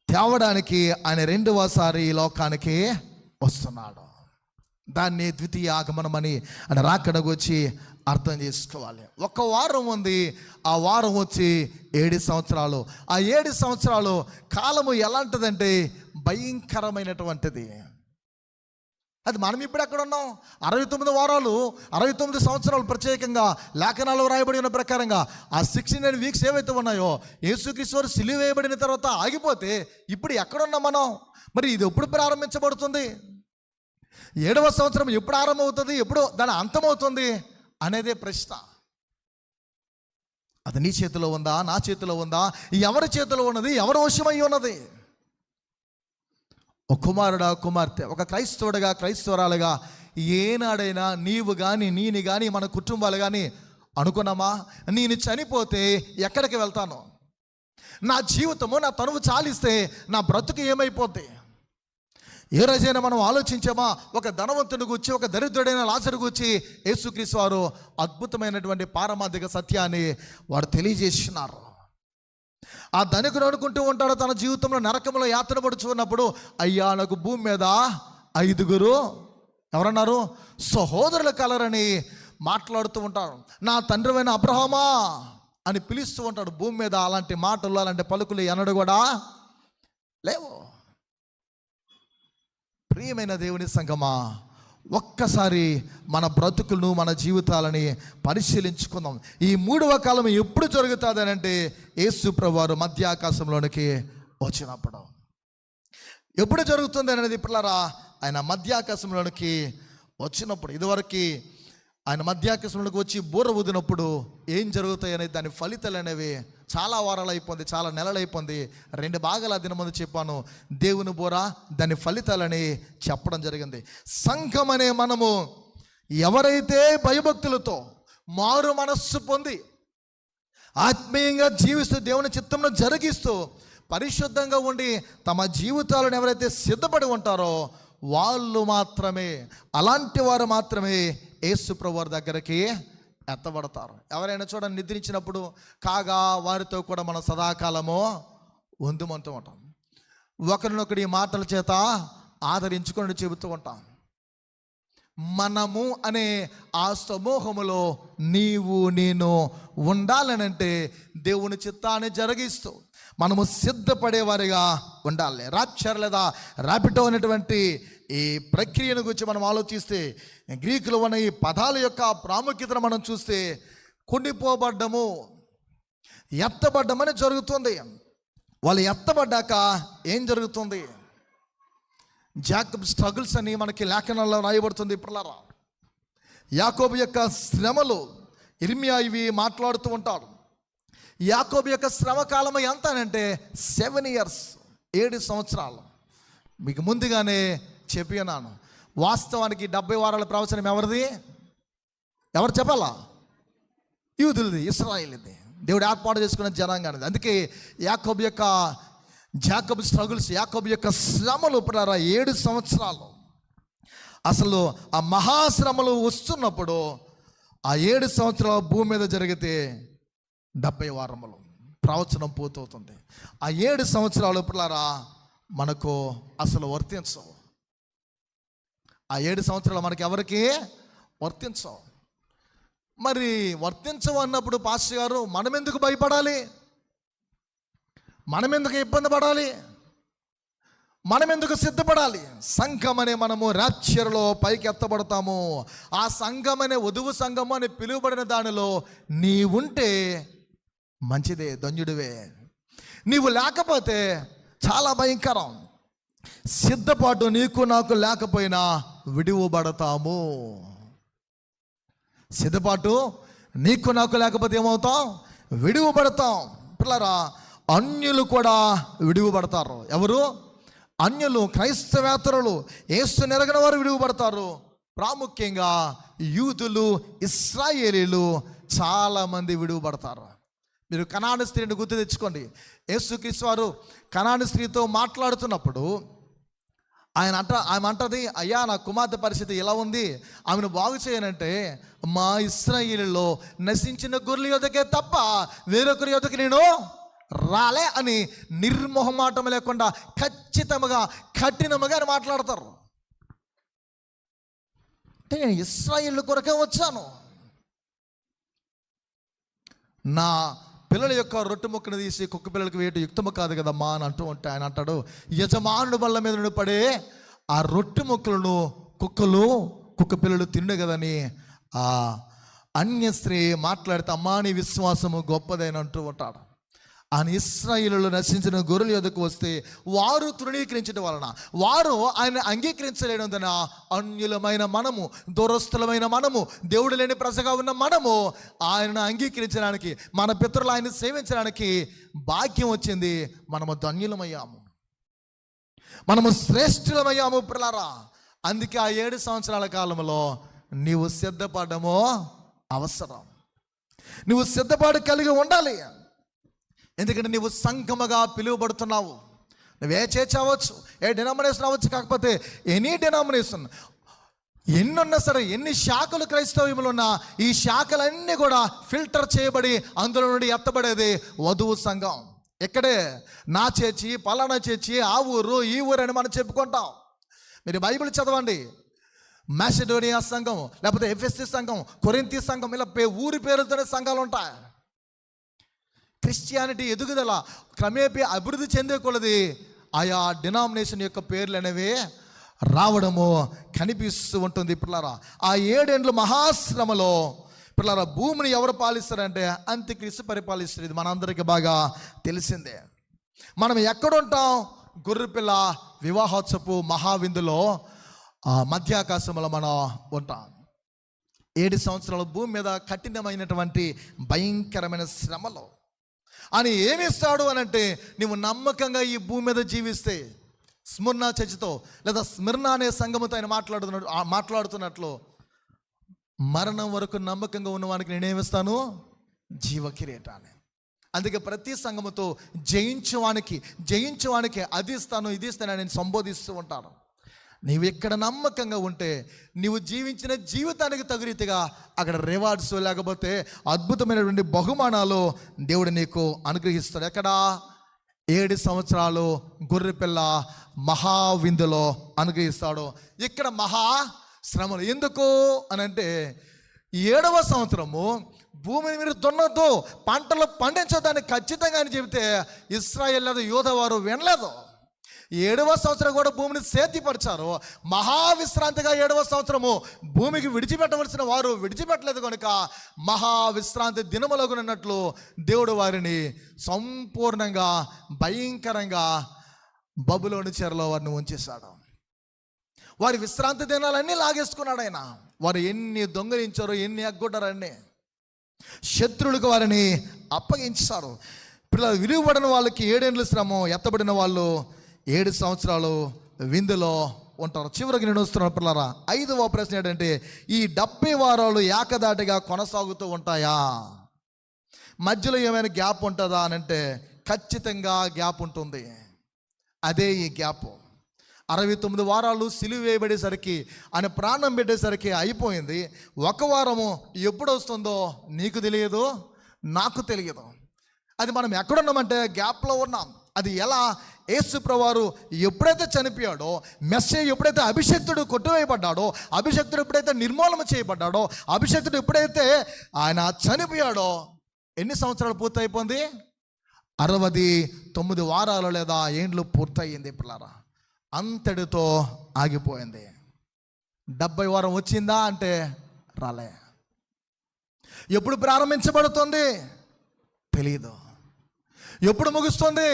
తేవడానికి ఆయన 2వసారి ఈ లోకానికి వస్తున్నాడు. దాన్ని ద్వితీయ ఆగమనం అని ఆయన రాకడకు వచ్చి అర్థం చేసుకోవాలి. 1 వారం ఉంది. ఆ వారం వచ్చి 7 సంవత్సరాలు. ఆ 7 సంవత్సరాలు కాలము ఎలాంటిదంటే భయంకరమైనటువంటిది. అది మనం ఇప్పుడు ఎక్కడ ఉన్నాం? 69 వారాలు, 69 సంవత్సరాలు, ప్రత్యేకంగా లేఖనాల్లో రాయబడి ఉన్న ప్రకారంగా ఆ 69 వీక్స్ ఏవైతే ఉన్నాయో, యేసుక్రీస్తు వారు సిలువ వేయబడిన తర్వాత ఆగిపోతే ఇప్పుడు ఎక్కడున్నాం మనం? మరి ఇది ఎప్పుడు ప్రారంభించబడుతుంది? 7వ సంవత్సరం ఎప్పుడు ఆరంభమవుతుంది? ఎప్పుడు దాని అంతమవుతుంది అనేదే ప్రశ్న. అది నీ చేతిలో ఉందా? నా చేతిలో ఉందా? ఎవరి చేతిలో ఉన్నది? ఎవరి వశమై ఉన్నది? ఒక కుమారుడా, కుమార్తె, ఒక క్రైస్తవుడిగా, క్రైస్తవరాలుగా ఏనాడైనా నీవు కానీ, నేను కానీ, మన కుటుంబాలు కానీ అనుకున్నామా, నేను చనిపోతే ఎక్కడికి వెళ్తాను? నా జీవితము, నా తనువు చాలిస్తే నా బ్రతుకు ఏమైపోద్ది? ఏ రోజైనా మనం ఆలోచించామా? ఒక ధనవంతుని గురించి, ఒక దరిద్రుడైన లాజరు గురించి యేసుక్రీస్తు వారు అద్భుతమైనటువంటి పారమార్థిక సత్యాన్ని వారు తెలియజేస్తున్నారు. ఆ ధనికుడు అనుకుంటూ ఉంటాడు తన జీవితంలో నరకంలో యాతన పడుచున్నప్పుడు, అయ్యా నాకు భూమి మీద 5 ఎవరన్నారు? సహోదరుల కలరని మాట్లాడుతూ ఉంటాడు. నా తండ్రివైన అబ్రహామా అని పిలుస్తూ ఉంటాడు. భూమి మీద అలాంటి మాటలు, అలాంటి పలుకులు ఎన్నడూ కూడా లేవు. ప్రియమైన దేవుని సంగమా, ఒక్కసారి మన బ్రతుకులను, మన జీవితాలని పరిశీలించుకుందాం. ఈ 3వ కాలం ఎప్పుడు జరుగుతుంది అని అంటే, యేసు ప్రభువారు మధ్య ఆకాశంలోనికి వచ్చినప్పుడు. ఎప్పుడు జరుగుతుంది అనేది పిల్లరా, ఆయన మధ్య ఆకాశంలోనికి వచ్చినప్పుడు. ఇదివరకు ఆయన మధ్యాకాశంలోకి వచ్చి బూర ఊదినప్పుడు ఏం జరుగుతాయి అనేది దాని ఫలితాలు అనేవి చాలా వారాలు అయిపోయింది, చాలా నెలలు అయిపోయింది. 2 భాగాల దినమందు చెప్పాను. దేవుని బూర, దాని ఫలితాలని చెప్పడం జరిగింది. సంఘం అనే మనము ఎవరైతే భయభక్తులతో మారు మనస్సు పొంది ఆత్మీయంగా జీవిస్తూ దేవుని చిత్తంలో జరిగిస్తూ పరిశుద్ధంగా ఉండి తమ జీవితాలను ఎవరైతే సిద్ధపడి ఉంటారో వాళ్ళు మాత్రమే, అలాంటి వారు మాత్రమే యేసు ప్రభువారి దగ్గరికి ఎత్తబడతారు. ఎవరైనా చూడండి, నిద్రించినప్పుడు కాగా వారితో కూడా మనం సదాకాలము ఉందుమంటూ ఉంటాం. ఒకరినొకడి మాటల చేత ఆదరించుకొని చెబుతూ ఉంటాం. మనము అనే ఆ సమూహములో నీవు నేను ఉండాలనంటే దేవుని చిత్తాన్ని జరిగిస్తూ మనము సిద్ధపడేవారిగా ఉండాలి. రాప్చర్ లేదా ర్యాపిడో అనేటువంటి ఈ ప్రక్రియను గురించి మనం ఆలోచిస్తే, గ్రీకులో ఉన్న ఈ పదాల యొక్క ప్రాముఖ్యతను మనం చూస్తే, కొనిపోబడ్డము, ఎత్తబడ్డమని జరుగుతుంది. వాళ్ళు ఎత్తబడ్డాక ఏం జరుగుతుంది? జాకబ్ స్ట్రగుల్స్ అని మనకి లేఖనాల్లో రాయబడుతుంది. పిల్లరా, యాకోబు యొక్క శ్రమలు, ఇర్మియా ఇవి మాట్లాడుతూ ఉంటాడు. యాకోబు యొక్క శ్రమ కాలం ఎంత అంటే 7 years, 7 సంవత్సరాలు. మీకు ముందుగానే చెప్పినాను. వాస్తవానికి 70 వారాల ప్రవచనం ఎవరిది? ఎవరు చెప్పాలా? యూదులది, ఇశ్రాయేలుది. దేవుడు ఏర్పాటు చేసుకున్న జనాంగానిది. అందుకే జాకబ్ స్ట్రగుల్స్, యాకోబు యొక్క శ్రమలు పిల్లరా 7 సంవత్సరాలు. అసలు ఆ మహాశ్రమలు వస్తున్నప్పుడు ఆ 7 సంవత్సరాల భూమి మీద జరిగితే 70 వారములు ప్రవచనం పూర్తవుతుంది. ఆ 7 సంవత్సరాలు పిల్లరా మనకు అసలు వర్తించవు. ఆ 7 సంవత్సరాలు మనకి ఎవరికి వర్తించవు. మరి వర్తించవు అన్నప్పుడు పాస్టర్ గారు మనం ఎందుకు భయపడాలి? మనం ఎందుకు ఇబ్బంది పడాలి? మనం ఎందుకు సిద్ధపడాలి? సంఘం అనే మనము రాప్చర్లో పైకి ఎత్తబడతాము. ఆ సంఘం అనే వధువు సంఘము అని పిలువబడిన దానిలో నీవుంటే మంచిదే, ధన్యుడివే. నీవు లేకపోతే చాలా భయంకరం. సిద్ధపాటు నీకు నాకు లేకపోయినా విడివబడతాము. సిద్ధపాటు నీకు నాకు లేకపోతే ఏమవుతాం? విడివబడతాం. పిల్లరా, అన్యులు కూడా విడివబడతారు. ఎవరు? అన్యులు, క్రైస్తవేతరులు, యేసు నెరగిన వారు విడివబడతారు. ప్రాముఖ్యంగా యూదులు, ఇశ్రాయేలీలు చాలామంది విడివబడతారు. మీరు కనాను స్త్రీని గుర్తు తెచ్చుకోండి. యేసుక్రీస్తు వారు కనాను స్త్రీతో మాట్లాడుతున్నప్పుడు ఆమె అంటది, అయ్యా నా కుమార్తె పరిస్థితి ఎలా ఉంది, ఆమెను బాగు చేయనంటే, మా ఇశ్రాయేలులో నశించిన గొర్రెల యొద్దకే తప్ప వేరొకరి యొద్దకు నేను రాలే అని నిర్మోహమాటం లేకుండా ఖచ్చితంగా కఠినముగా మాట్లాడతారు. అంటే నేను ఇశ్రాయేలు కొరకే వచ్చాను, నా పిల్లల యొక్క రొట్టె ముక్కను తీసి కుక్క పిల్లలకు వేయటం యుక్తము కాదు కదమ్మా అని అంటూ ఉంటే ఆయన అంటాడు, యజమానుడు బల్ల మీద పడే ఆ రొట్టె ముక్కలను కుక్క పిల్లలు తిండు కదని ఆ అన్య స్త్రీ మాట్లాడితే అమ్మా నీ విశ్వాసము గొప్పదని అంటూ ఉంటాడు. ఆయన ఇశ్రాయేలులో నశించిన గొర్రెల యొద్దకు వస్తే వారు తృణీకరించడం వలన, వారు ఆయన అంగీకరించలేనందున అన్యులమైన మనము, దూరస్థులమైన మనము, దేవుడు లేని ప్రజగా ఉన్న మనము ఆయనను అంగీకరించడానికి, మన పితరులు ఆయన సేవించడానికి భాగ్యం వచ్చింది. మనము ధన్యులమయ్యాము, మనము శ్రేష్ఠులమయ్యాము పిల్లరా. అందుకే ఆ 7 సంవత్సరాల కాలంలో నీవు సిద్ధపడము అవసరం. నువ్వు సిద్ధపాటు కలిగి ఉండాలి. ఎందుకంటే నువ్వు సంఘముగా పిలువబడుతున్నావు. నువ్వే చర్చ్ అవ్వచ్చు, ఏ డినామినేషన్ అవ్వచ్చు, కాకపోతే ఎనీ డినామినేషన్ ఎన్నున్నా సరే, ఎన్ని శాఖలు క్రైస్తవ్యంలో ఉన్నా ఈ శాఖలన్నీ కూడా ఫిల్టర్ చేయబడి అందులో నుండి ఎత్తబడేది వధువు సంఘం. ఇక్కడే నా చేర్చి, పలానా చేర్చి, ఆ ఊరు ఈ ఊరు అని మనం చెప్పుకుంటాం. మీరు బైబిల్ చదవండి. మాసిడోనియా సంఘం, లేకపోతే ఎఫెసీ సంఘం, కొరింథీ సంఘం, ఇలా ఊరి పేరుతోనే సంఘాలు ఉంటాయి. క్రిస్టియానిటీ ఎదుగుదల క్రమేపీ అభివృద్ధి చెందే కొలది ఆయా డినామినేషన్ యొక్క పేర్లు అనేవి రావడము కనిపిస్తూ ఉంటుంది పిల్లరా. ఆ 7 ఏండ్ల మహాశ్రమలో పిల్లరా భూమిని ఎవరు పాలిస్తారంటే అంత్యక్రీస్తు పరిపాలిస్తారు. ఇది మనందరికీ బాగా తెలిసిందే. మనం ఎక్కడుంటాం? గొర్రెపిల్ల వివాహోత్సపు మహావిందులో మధ్యాకాశంలో మనం ఉంటాం. 7 సంవత్సరాల భూమి మీద కఠినమైనటువంటి భయంకరమైన శ్రమలో అని ఏమిస్తాడు అని అంటే, నువ్వు నమ్మకంగా ఈ భూమి మీద జీవిస్తే, స్మిర్నా చర్చితో లేదా స్మిర్నా అనే సంఘముతో ఆయన మాట్లాడుతున్నట్లు మరణం వరకు నమ్మకంగా ఉన్నవానికి నేనేమిస్తాను? జీవ కిరీటాన్ని. అందుకే ప్రతి సంఘముతో జయించువానికి అది ఇస్తాను ఇది ఇస్తాను నేను సంబోధిస్తూ ఉంటాను. నీవు ఎక్కడ నమ్మకంగా ఉంటే నీవు జీవించిన జీవితానికి తగు రీతిగా అక్కడ రివార్డ్స్ లేకపోతే అద్భుతమైనటువంటి బహుమానాలు దేవుడు నీకు అనుగ్రహిస్తాడు. ఎక్కడ? 7 సంవత్సరాలు గొర్రెపిల్ల మహావిందులో అనుగ్రహిస్తాడు. ఇక్కడ మహాశ్రమలు ఎందుకు అని అంటే, 7వ సంవత్సరము భూమిని మీరు దున్నొద్దు, పంటలు పండించొద్దని ఖచ్చితంగా అని చెబితే ఇశ్రాయేలు లేదు, యూదా వారు వినలేదు. 7వ సంవత్సరం కూడా భూమిని సేద్యపరిచారు. మహావిశ్రాంతిగా 7వ సంవత్సరము భూమికి విడిచిపెట్టవలసిన వారు విడిచిపెట్టలేదు కనుక మహావిశ్రాంతి దినములగునట్లు దేవుడు వారిని సంపూర్ణంగా భయంకరంగా బబులోను చెరలో వారిని ఉంచేశాడు. వారి విశ్రాంతి దినాలన్నీ లాగేసుకున్నాడు ఆయన. వారు ఎన్ని దొంగలించారో, ఎన్ని ఎగ్గొట్టారని శత్రువులకు వారిని అప్పగించారు. పిల్లలు విలువబడిన వాళ్ళకి 7 ఏండ్ల శ్రమ, ఎత్తబడిన వాళ్ళు 7 సంవత్సరాలు విందులో ఉంటారు. చివరికి నేను వస్తున్నాను పిల్లరా. 5వ ప్రశ్న ఏంటంటే, ఈ 70 వారాలు ఏకదాటిగా కొనసాగుతూ ఉంటాయా? మధ్యలో ఏమైనా గ్యాప్ ఉంటుందా అని అంటే ఖచ్చితంగా గ్యాప్ ఉంటుంది. అదే ఈ గ్యాప్. 69 వారాలు సిలువ వేయబడేసరికి, ఆయన ప్రాణం పెట్టేసరికి అయిపోయింది. 1 వారము ఎప్పుడు వస్తుందో నీకు తెలియదు, నాకు తెలియదు. అది మనం ఎక్కడున్నామంటే గ్యాప్లో ఉన్నాం. అది ఎలా? యేసు ప్రభువారు ఎప్పుడైతే చనిపోయాడో, మెస్సే ఎప్పుడైతే అభిషక్తుడు కొట్టివేయబడ్డాడో, అభిషక్తుడు ఎప్పుడైతే నిర్మూలన చేయబడ్డాడో, అభిషక్తుడు ఎప్పుడైతే ఆయన చనిపోయాడో, ఎన్ని సంవత్సరాలు పూర్తయిపోయింది? 69 వారాలు లేదా ఏండ్లు పూర్తయింది పిల్లరా. అంతటితో ఆగిపోయింది. 70 వారం వచ్చిందా అంటే రాలే. ఎప్పుడు ప్రారంభించబడుతుంది తెలియదు, ఎప్పుడు ముగుస్తుంది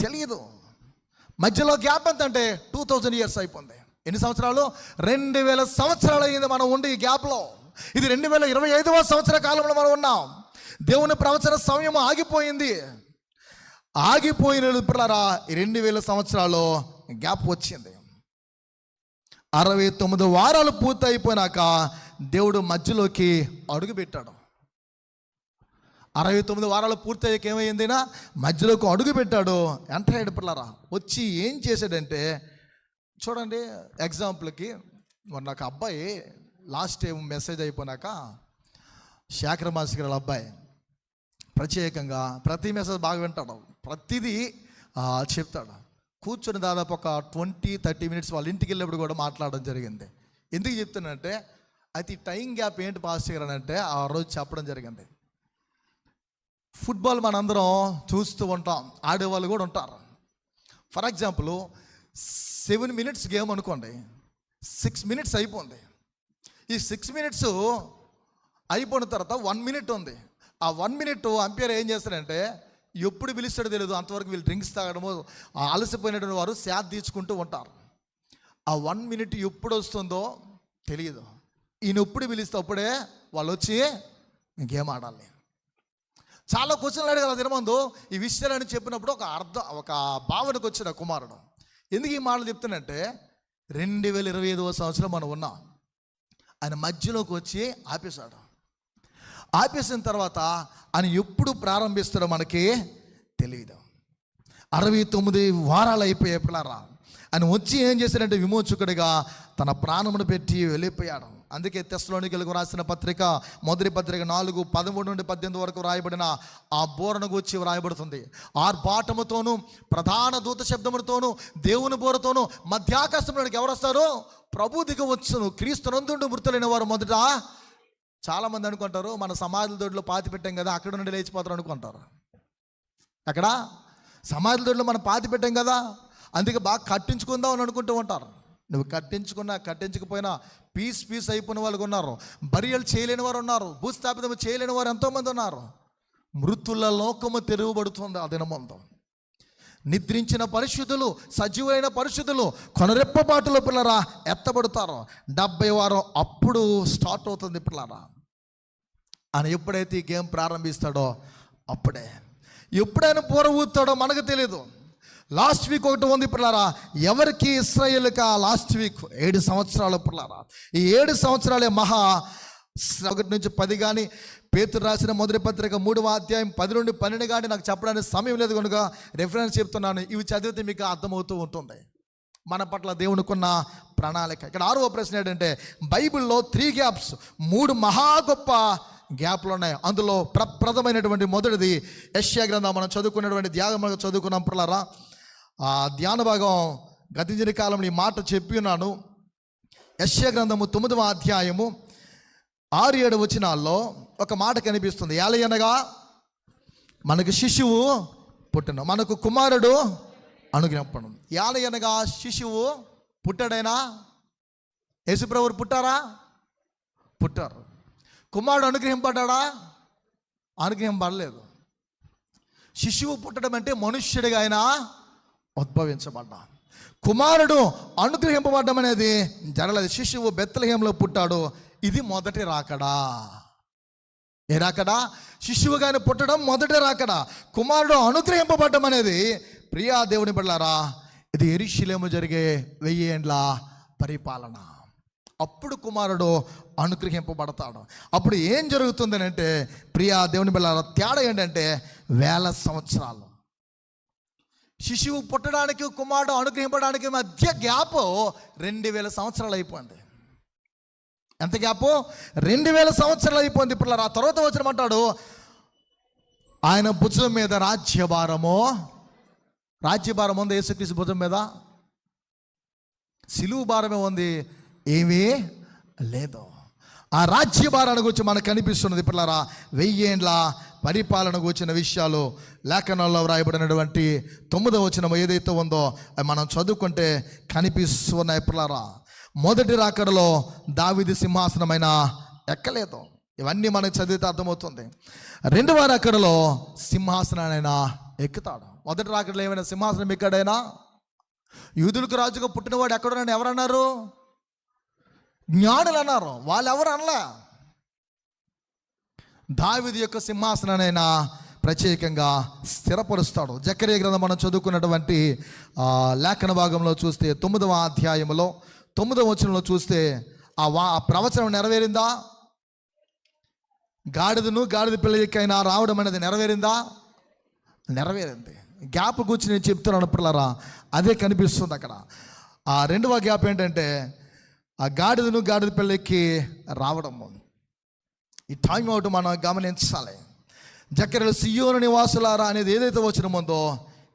తెలియదు. మధ్యలో గ్యాప్ ఎంత అంటే 2000 ఇయర్స్ అయిపోయింది. ఎన్ని సంవత్సరాలు? 2000 సంవత్సరాలు అయ్యింది మనం ఉండి ఈ గ్యాప్లో. ఇది 2025వ సంవత్సర కాలంలో మనం ఉన్నాం. దేవుని ప్రవచన సమయం ఆగిపోయింది. ఆగిపోయిన పిల్లరా 2000 సంవత్సరాలు గ్యాప్ వచ్చింది. 69 వారాలు పూర్తి అయిపోయినాక దేవుడు మధ్యలోకి అడుగుపెట్టాడు. 69 వారాలు పూర్తయ్యాక ఏమైందినా మధ్యలోకి అడుగు పెట్టాడు. ఎంటర్ అయ్యాడు పిల్లరా. వచ్చి ఏం చేశాడంటే, చూడండి ఎగ్జాంపుల్కి, నాకు అబ్బాయి లాస్ట్ టైం మెసేజ్ అయిపోయినాక శేఖర మాస్టర్ గారి అబ్బాయి ప్రత్యేకంగా ప్రతి మెసేజ్ బాగా వింటాడు, ప్రతిదీ చెప్తాడు. కూర్చొని దాదాపు ఒక 20-30 మినిట్స్ వాళ్ళ ఇంటికి వెళ్ళినప్పుడు కూడా మాట్లాడడం జరిగింది. ఎందుకు చెప్తానంటే, అయితే టైం గ్యాప్ ఏంటి పాస్ చేయాలంటే ఆ రోజు చెప్పడం జరిగింది. ఫుట్బాల్ మనందరం చూస్తూ ఉంటాం, ఆడేవాళ్ళు కూడా ఉంటారు. ఫర్ ఎగ్జాంపుల్ 7 మినిట్స్ గేమ్ అనుకోండి, 6 minutes అయిపోయింది. ఈ 6 minutes అయిపోయిన తర్వాత 1 minute ఉంది. ఆ 1 minute అంపైర్ ఏం చేస్తాడంటే ఎప్పుడు పిలుస్తాడో తెలియదు, అంతవరకు వీళ్ళు డ్రింక్స్ తాగడము, అలసిపోయినటువంటి వారు శాద తీర్చుకుంటూ ఉంటారు. ఆ 1 minute ఎప్పుడు వస్తుందో తెలియదు. ఈయన ఎప్పుడు పిలిస్తే అప్పుడే వాళ్ళు వచ్చి గేమ్ ఆడాలి. చాలా క్వశ్చన్లు అడిగారు దినమందు ఈ విషయాలని చెప్పినప్పుడు ఒక భావనకు వచ్చిన కుమారుడు. ఎందుకు ఈ మాటలు చెప్తానంటే 2025వ సంవత్సరం మనం ఉన్నాం. ఆయన మధ్యలోకి వచ్చి ఆపేశాడు. ఆపేసిన తర్వాత ఆయన ఎప్పుడు ప్రారంభిస్తాడో మనకి తెలియదు. 69 వారాలు అయిపోయాయి పిల్లరా. ఆయన వచ్చి ఏం చేశాడంటే విమోచకుడిగా తన ప్రాణమును పెట్టి వెళ్ళిపోయాడు. అందుకే తెస్సలోనికీయులకు రాసిన పత్రిక మొదటి పత్రిక 4:13 నుండి 18 వరకు రాయబడిన ఆ బోరను గూర్చి వ్రాయబడుతుంది. ఆర్భాటముతోనూ ప్రధాన దూత శబ్దముతోనూ దేవుని బోరతోనూ మధ్యాకాశంలోనికి ఎవరు వస్తారు? ప్రభు దిగ వచ్చును. క్రీస్తునందుండి మృతులైన వారు మొదట. చాలామంది అనుకుంటారు మన సమాధుల దొడ్లో పాతి పెట్టాం కదా అక్కడ నుండి లేచిపోతారు అనుకుంటారు. అక్కడ సమాధుల దొడ్లో మనం పాతి పెట్టాం కదా అందుకే బాగా కట్టించుకుందాం అని అనుకుంటూ ఉంటారు. నువ్వు కట్టించుకున్నా కట్టించకపోయినా పీస్ అయిపోయిన వాళ్ళు ఉన్నారు. బరియలు చేయలేని వారు ఉన్నారు. భూస్థాపితం చేయలేని వారు ఎంతోమంది ఉన్నారు. మృతుల లోకము తెరువబడుతుంది ఆ దినమంతం. నిద్రించిన పరిశుద్ధులు, సజీవైన పరిశుద్ధులు కొనరెప్పబాటులో పిల్లరా ఎత్తబడతారు. 70 వారం అప్పుడు స్టార్ట్ అవుతుంది పిల్లరా. ఆయన ఎప్పుడైతే ఈ గేమ్ ప్రారంభిస్తాడో అప్పుడే. ఎప్పుడైనా పూర ఊతాడో మనకు తెలియదు. లాస్ట్ వీక్ ఒకటి ఉంది పిల్లరా. ఎవరికి? ఇశ్రాయేలుకా లాస్ట్ వీక్ 7 సంవత్సరాలు పిల్లరా. ఈ 7 సంవత్సరాలే 1 నుంచి 10 కానీ పేతురు రాసిన మొదటి పత్రిక 3వ అధ్యాయం 10 నుండి 12 కానీ నాకు చెప్పడానికి సమయం లేదు కనుక రెఫరెన్స్ చెప్తున్నాను. ఇవి చదివితే మీకు అర్థమవుతూ ఉంటుంది మన పట్ల దేవునికున్న ప్రణాళిక. ఇక్కడ 6వ ప్రశ్న ఏంటంటే బైబిల్లో 3 గ్యాప్స్, 3 మహా గొప్ప గ్యాప్లు ఉన్నాయి. అందులో ప్రప్రథమైనటువంటి మొదటిది యెషయా గ్రంథం. మనం చదువుకున్నటువంటి ధ్యానం చదువుకున్నాం పిల్లరా. ఆ ధ్యాన భాగం గతించిన కాలంలో ఈ మాట చెప్పి ఉన్నాను. యెషయా గ్రంథము 9వ అధ్యాయము 6-7 వచనాల్లో ఒక మాట కనిపిస్తుంది. ఏలయనగా మనకు శిశువు పుట్టను, మనకు కుమారుడు అనుగ్రహింపడం. ఏలయనగా శిశువు పుట్టాడైనా? యేసుప్రభువు పుట్టారా? పుట్టారు. కుమారుడు అనుగ్రహింపడ్డా? అనుగ్రహింపడలేదు. శిశువు పుట్టడం అంటే మనుష్యుడిగా ఆయన ఉద్భవించబడ్డా. కుమారుడు అనుగ్రహింపబడ్డం అనేది జరగలేదు. శిశువు బెత్లెహేంలో పుట్టాడు. ఇది మొదటి రాకడా. ఏ రాకడా? శిశువుగానే పుట్టడం మొదటి రాకడా. కుమారుడు అనుగ్రహింపబడ్డం అనేది ప్రియా దేవుని బిడ్డలారా ఇది యెరూషలేము జరిగే 1000 ఏండ్ల పరిపాలన. అప్పుడు కుమారుడు అనుగ్రహింపబడతాడు. అప్పుడు ఏం జరుగుతుంది అంటే ప్రియా దేవుని బిడ్డలారా తేడా ఏంటంటే 1000 సంవత్సరాలు. శిశువు పుట్టడానికి కుమారుడు అనుగ్రహింపడానికి మధ్య గ్యాప్ 2000 సంవత్సరాలు అయిపోయింది. ఎంత గ్యాపు? 2000 సంవత్సరాలు అయిపోయింది. ఇప్పుడు ఆ తర్వాత వచ్చినమంటాడు ఆయన భుజం మీద రాజ్యభారం ఉంది. యేసుక్రీస్తు భుజం మీద సిలువ భారమే ఉంది, ఏమీ లేదు. ఆ రాజ్యభారాన్ని గురించి మనకు కనిపిస్తున్నది పిల్లరా. 1000 ఏండ్ల పరిపాలన గురించిన విషయాలు లేఖనాల్లో వ్రాయబడినటువంటి 9వ వచనం ఏదైతే ఉందో అది మనం చదువుకుంటే కనిపిస్తున్నాయి పిల్లరా. మొదటి రాకడలో దావీదు సింహాసనమైన ఎక్కలేదు. ఇవన్నీ మనకు చదివితే అర్థమవుతుంది. 2వ రాకడలో సింహాసనానైనా ఎక్కుతాడు. మొదటి రాకడలో ఏమైనా సింహాసనం ఎక్కడైనా? యూదులకు రాజుగా పుట్టినవాడు ఎక్కడున్నాడు ఎవరన్నారు? జ్ఞానులు అన్నారు. వాళ్ళు ఎవరు అనలా. దావీదు యొక్క సింహాసనానైనా ప్రత్యేకంగా స్థిరపరుస్తాడు. జకరియా గ్రంథం మనం చదువుకున్నటువంటి లేఖన భాగంలో చూస్తే 9వ అధ్యాయంలో 9వ వచనంలో చూస్తే ఆ ప్రవచనం నెరవేరిందా? గాడిద పిల్లకైనా రావడం అనేది నెరవేరిందా? నెరవేరింది. గ్యాప్ గురించి నేను చెప్తున్నాను పిల్లరా. అదే కనిపిస్తుంది అక్కడ. ఆ 2వ గ్యాప్ ఏంటంటే ఆ గాడిద పిల్లకి రావడము. ఈ టైం అవుట్ మనం గమనించాలి. జకరియా సియోను నివాసులారా అనేది ఏదైతే వచనం ఉందో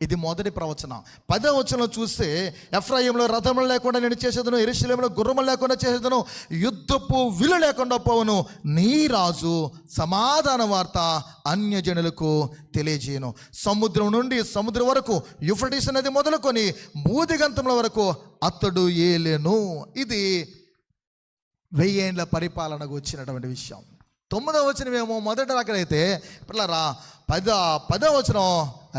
ఇది మొదటి ప్రవచనం. 10వ వచనంలో చూస్తే, ఎఫ్రాయిములో రథములు లేకుండా నేను చేసేదను, యెరూషలేములో గుర్రములు లేకుండా చేసేదను, యుద్ధపు విలు లేకుండా పోవును, నీ రాజు సమాధాన వార్త అన్యజనులకు తెలియజేయను. సముద్రం నుండి సముద్రం వరకు, యూఫ్రటీస్ నది మొదలుకొని భూదిగంతముల వరకు అతడు ఏలెను. ఇది 1000 ఏండ్ల పరిపాలనకు వచ్చినటువంటి విషయం. 9వ వచనం ఏమో మొదటి రాకడైతే, పిల్లరా 10వ వచనం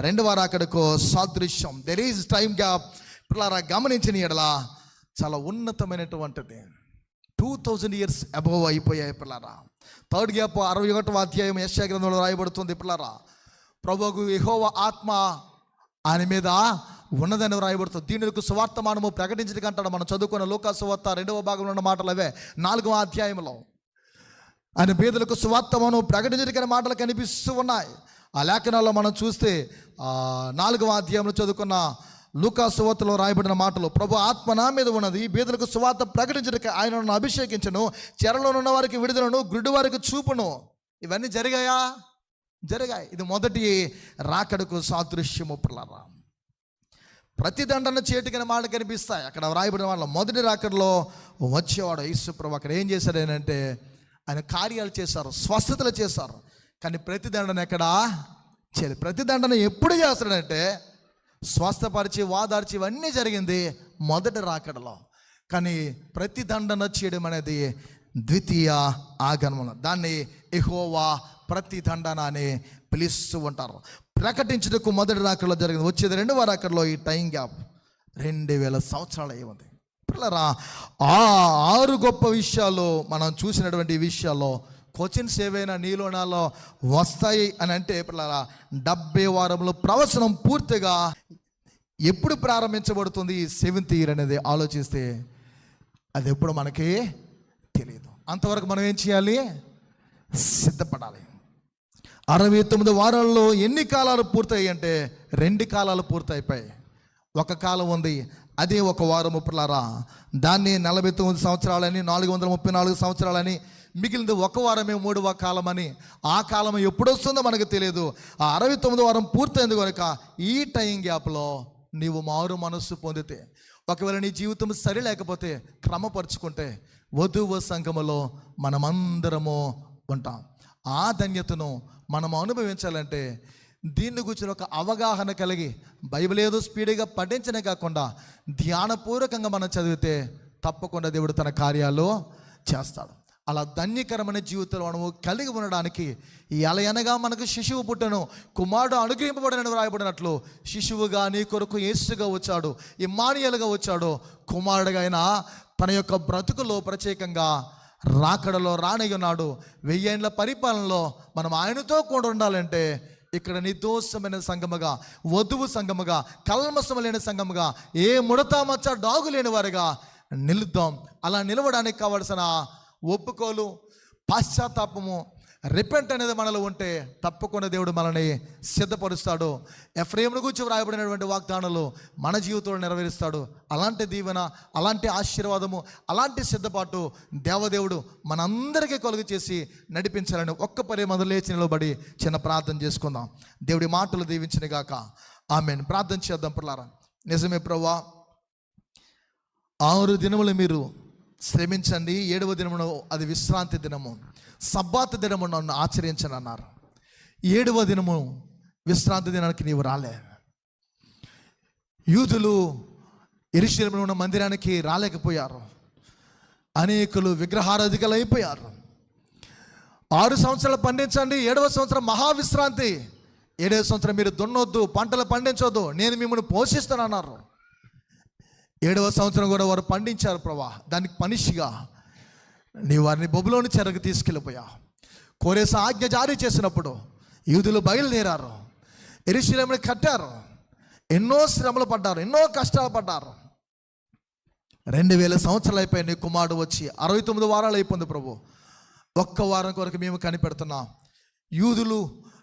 రెండవ రాకడకు సాదృశ్యం. There is time gap. పిల్లరా గమనించిన ఎడల చాలా ఉన్నతమైనటువంటిది. 2000 years అబోవ్ అయిపోయాయి పిల్లరా. థర్డ్ గ్యాప్ 61వ అధ్యాయం యెషయా గ్రంథంలో రాయబడుతుంది. పిల్లరా ప్రభువుకు యెహోవా ఆత్మ ఆయన మీద ఉన్నదని రాయబడుతుంది. దీనికి సువార్తమానము ప్రకటించడానికి అంటాడు. మనం చదువుకున్న లూకా సువార్త 2వ భాగంలో ఉన్న మాటలు అవే. 4వ అధ్యాయంలో ఆయన పేదలకు సువార్తమానము ప్రకటించడానికి మాటలు కనిపిస్తూ ఉన్నాయి. ఆ లేఖనాల్లో మనం చూస్తే 4వ అధ్యాయంలో చదువుకున్న లూకా సువార్తలో రాయబడిన మాటలు, ప్రభు ఆత్మ నా మీద ఉన్నది, పేదలకు సువార్త ప్రకటించడానికి ఆయన నన్ను అభిషేకించను, చెరలో ఉన్న వారికి విడుదలను, గుడ్డి వారికి చూపును. ఇవన్నీ జరిగాయా? జరిగాయి. ఇది మొదటి రాకడకు సాదృశ్యము. పిల్లరా ప్రతిదండన చేటుకని మాటలు కనిపిస్తాయి అక్కడ రాయబడిన వాళ్ళు. మొదటి రాకడలో వచ్చేవాడు యేసు ప్రభు. అక్కడ ఏం చేశాడు అంటే ఆయన కార్యాలు చేశారు, స్వస్థతలు చేశారు. కానీ ప్రతిదండన ఎక్కడా చేయలేదు. ప్రతిదండన ఎప్పుడు చేస్తాడంటే స్వస్థపరిచి వాదార్చి ఇవన్నీ జరిగింది మొదటి రాకడలో. కానీ ప్రతిదండన చేయడం అనేది ద్వితీయ ఆగమనం. దాన్ని యెహోవా ప్రతిదండన అని పిలుస్తూ ఉంటారు. ప్రకటించుటకు మొదటి రాకడలో జరిగింది. వచ్చేది 2వ రాకడలో ఈ టైం గ్యాప్ 2000 సంవత్సరాలు అయ్యింది. పిల్లరా 6 గొప్ప విషయాలు మనం చూసినటువంటి విషయాల్లో క్వశ్చన్స్ ఏవైనా నీలో నాలో వస్తాయి అని అంటే పిల్లరా 70 వారంలో ప్రవచనం పూర్తిగా ఎప్పుడు ప్రారంభించబడుతుంది 7th year అనేది ఆలోచిస్తే అది ఎప్పుడు మనకి తెలియదు. అంతవరకు మనం ఏం చేయాలి? సిద్ధపడాలి. 69 వారాల్లో ఎన్ని కాలాలు పూర్తయ్యాయి అంటే 2 కాలాలు పూర్తయిపోయాయి. ఒక కాలం ఉంది, అదే ఒక వారము. పిల్లరా దాన్ని 49 సంవత్సరాలని, 434 సంవత్సరాలని, మిగిలింది ఒక వారమే 3వ కాలం అని. ఆ కాలం ఎప్పుడు వస్తుందో మనకు తెలియదు. ఆ 69 వారం పూర్తయింది కనుక ఈ టైం గ్యాప్లో నీవు మారు మనస్సు పొందితే, ఒకవేళ నీ జీవితం సరి లేకపోతే క్రమపరుచుకుంటే వధువు సంఘములో మనమందరము ఉంటాం. ఆ ధన్యతను మనం అనుభవించాలంటే దీన్ని గురించి ఒక అవగాహన కలిగి బైబిల్ ఏదో స్పీడ్గా పఠించనే కాకుండా ధ్యానపూర్వకంగా మనం చదివితే తప్పకుండా దేవుడు తన కార్యాలు చేస్తాడు. అలా ధన్యకరమైన జీవితంలో మనము కలిగి ఉండడానికి ఎలయనగా మనకు శిశువు పుట్టను, కుమారుడు అనుగ్రహింపబడిన రాయబడినట్లు శిశువుగా నీ కొరకు యేసుగా వచ్చాడు, ఇమ్మానుయేలుగా వచ్చాడు. కుమారుడుగా ఆయన తన యొక్క బ్రతుకులో ప్రత్యేకంగా రాకడలో రానయ్యున్నాడు. 1000 ఏండ్ల పరిపాలనలో మనం ఆయనతో కూడా ఉండాలంటే ఇక్కడ నిర్దోషమైన సంఘముగా, వధువు సంఘముగా, కల్మషము లేని సంఘముగా, ఏ ముడత మచ్చ డాగు లేని వారిగా నిలుద్దాం. అలా నిలవడానికి కావలసిన ఒప్పుకోలు, పశ్చాత్తాపము, రిపెంట్ అనేది మనలో ఉంటే తప్పకుండా దేవుడు మనల్ని సిద్ధపరుస్తాడు. ఎఫ్రాయిమును గురించి వ్రాయబడినటువంటి వాగ్దానాలు మన జీవితంలో నెరవేరుస్తాడు. అలాంటి దీవెన, అలాంటి ఆశీర్వాదము, అలాంటి సిద్ధపాటు దేవదేవుడు మనందరికీ కలుగు చేసి నడిపించాలని ఒక్క పరి మొదలు లేచి నిలబడి చిన్న ప్రార్థన చేసుకుందాం. దేవుడి మాటలు దీవించిన గాక. ఆమేన్. ప్రార్థన చేద్దాం. పిల్లారా నిజమే ప్రభువా, 6 దినములు మీరు శ్రమించండి, 7వ దినమును అది విశ్రాంతి దినము, సబ్బాతు దినము నన్ను ఆచరించను అన్నారు. 7వ దినము విశ్రాంతి దినానికి నీవు రాలే. యూదులు యెరూషలేములో ఉన్న మందిరానికి రాలేకపోయారు. అనేకులు విగ్రహారాధికలు అయిపోయారు. 6 సంవత్సరాలు పండించండి, 7వ సంవత్సరం మహావిశ్రాంతి, 7వ సంవత్సరం మీరు దున్నొద్దు, పంటలు పండించొద్దు, నేను మిమ్మల్ని పోషిస్తానన్నారు. 7వ సంవత్సరం కూడా వారు పండించారు ప్రభా. దానికి పనిష్గా నీ వారిని బబులోని చెరకు తీసుకెళ్ళిపోయా. కోరేస ఆజ్ఞ జారీ చేసినప్పుడు యూదులు బయలుదేరారు, యెరూషలేముని కట్టారు, ఎన్నో శ్రమలు పడ్డారు, ఎన్నో కష్టాలు పడ్డారు. 2000 సంవత్సరాలు అయిపోయి నీ కుమారుడు వచ్చి 69 వారాలు అయిపోయింది ప్రభు. ఒక్క వారం కొరకు మేము కనిపెడుతున్నాం. యూదులు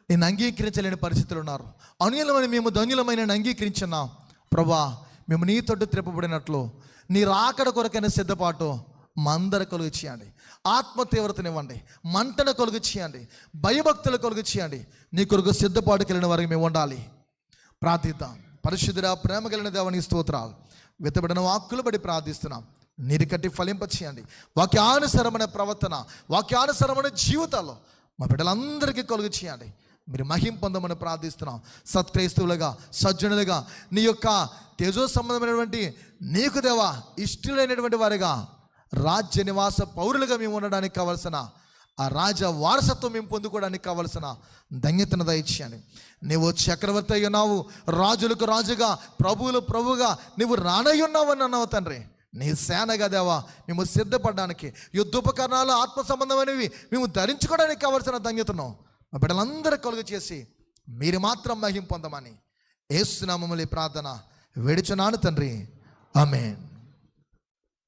నేను అంగీకరించలేని పరిస్థితులు ఉన్నారు. అనుయులమైన మేము ధన్యులమైన అంగీకరించున్నాం ప్రభా. మేము నీ తోటి త్రిప్పబడినట్లు నీ రాకడ కొరకైన సిద్ధపాటు మా అందరి కలుగు చేయండి. ఆత్మ తీవ్రతనివ్వండి, మంటను కలుగు చేయండి, భయభక్తులు కలుగు చేయండి. నీ కొరకు సిద్ధపాటుకి వెళ్ళిన వారికి మేము ఉండాలి ప్రార్థిద్దాం. పరిశుద్ధుడా, ప్రేమ కలిగిన దేవునికి స్తోత్రాలు. వెతబడిన వాక్కులు బట్టి ప్రార్థిస్తున్నాం. నీరు కట్టి ఫలింపచేయండి. వాక్యానుసరమైన ప్రవర్తన, వాక్యానుసరమైన జీవితాల్లో మా బిడ్డలందరికీ కలుగు చేయండి. మీరు మహిం పొందమని ప్రార్థిస్తున్నాం. సత్క్రైస్తవులుగా, సజ్జనులుగా, నీ యొక్క తేజో సంబంధమైనటువంటి నీకు దేవా ఇష్టలైనటువంటి వారిగా రాజ్య నివాస పౌరులుగా మేము ఉండడానికి కావలసిన ఆ రాజ వారసత్వం మేము పొందుకోవడానికి కావలసిన ధన్యతను దయచేయండి. నీవు చక్రవర్తి అయి ఉన్నావు, రాజులకు రాజుగా, ప్రభువులు ప్రభువుగా నీవు రానయ్యి ఉన్నావు అని అన్నావు తండ్రి. నీ సేనగా దేవా మేము సిద్ధపడడానికి, యుద్ధోపకరణాలు ఆత్మ సంబంధమైనవి మేము ధరించుకోవడానికి కావలసిన ధన్యతను మా బిడ్డలందరూ కలుగు చేసి మీరు మాత్రం మహిం పొందమని యేసు నామములో ప్రార్థన వేడుచున్నాను తండ్రి. ఆమేన్.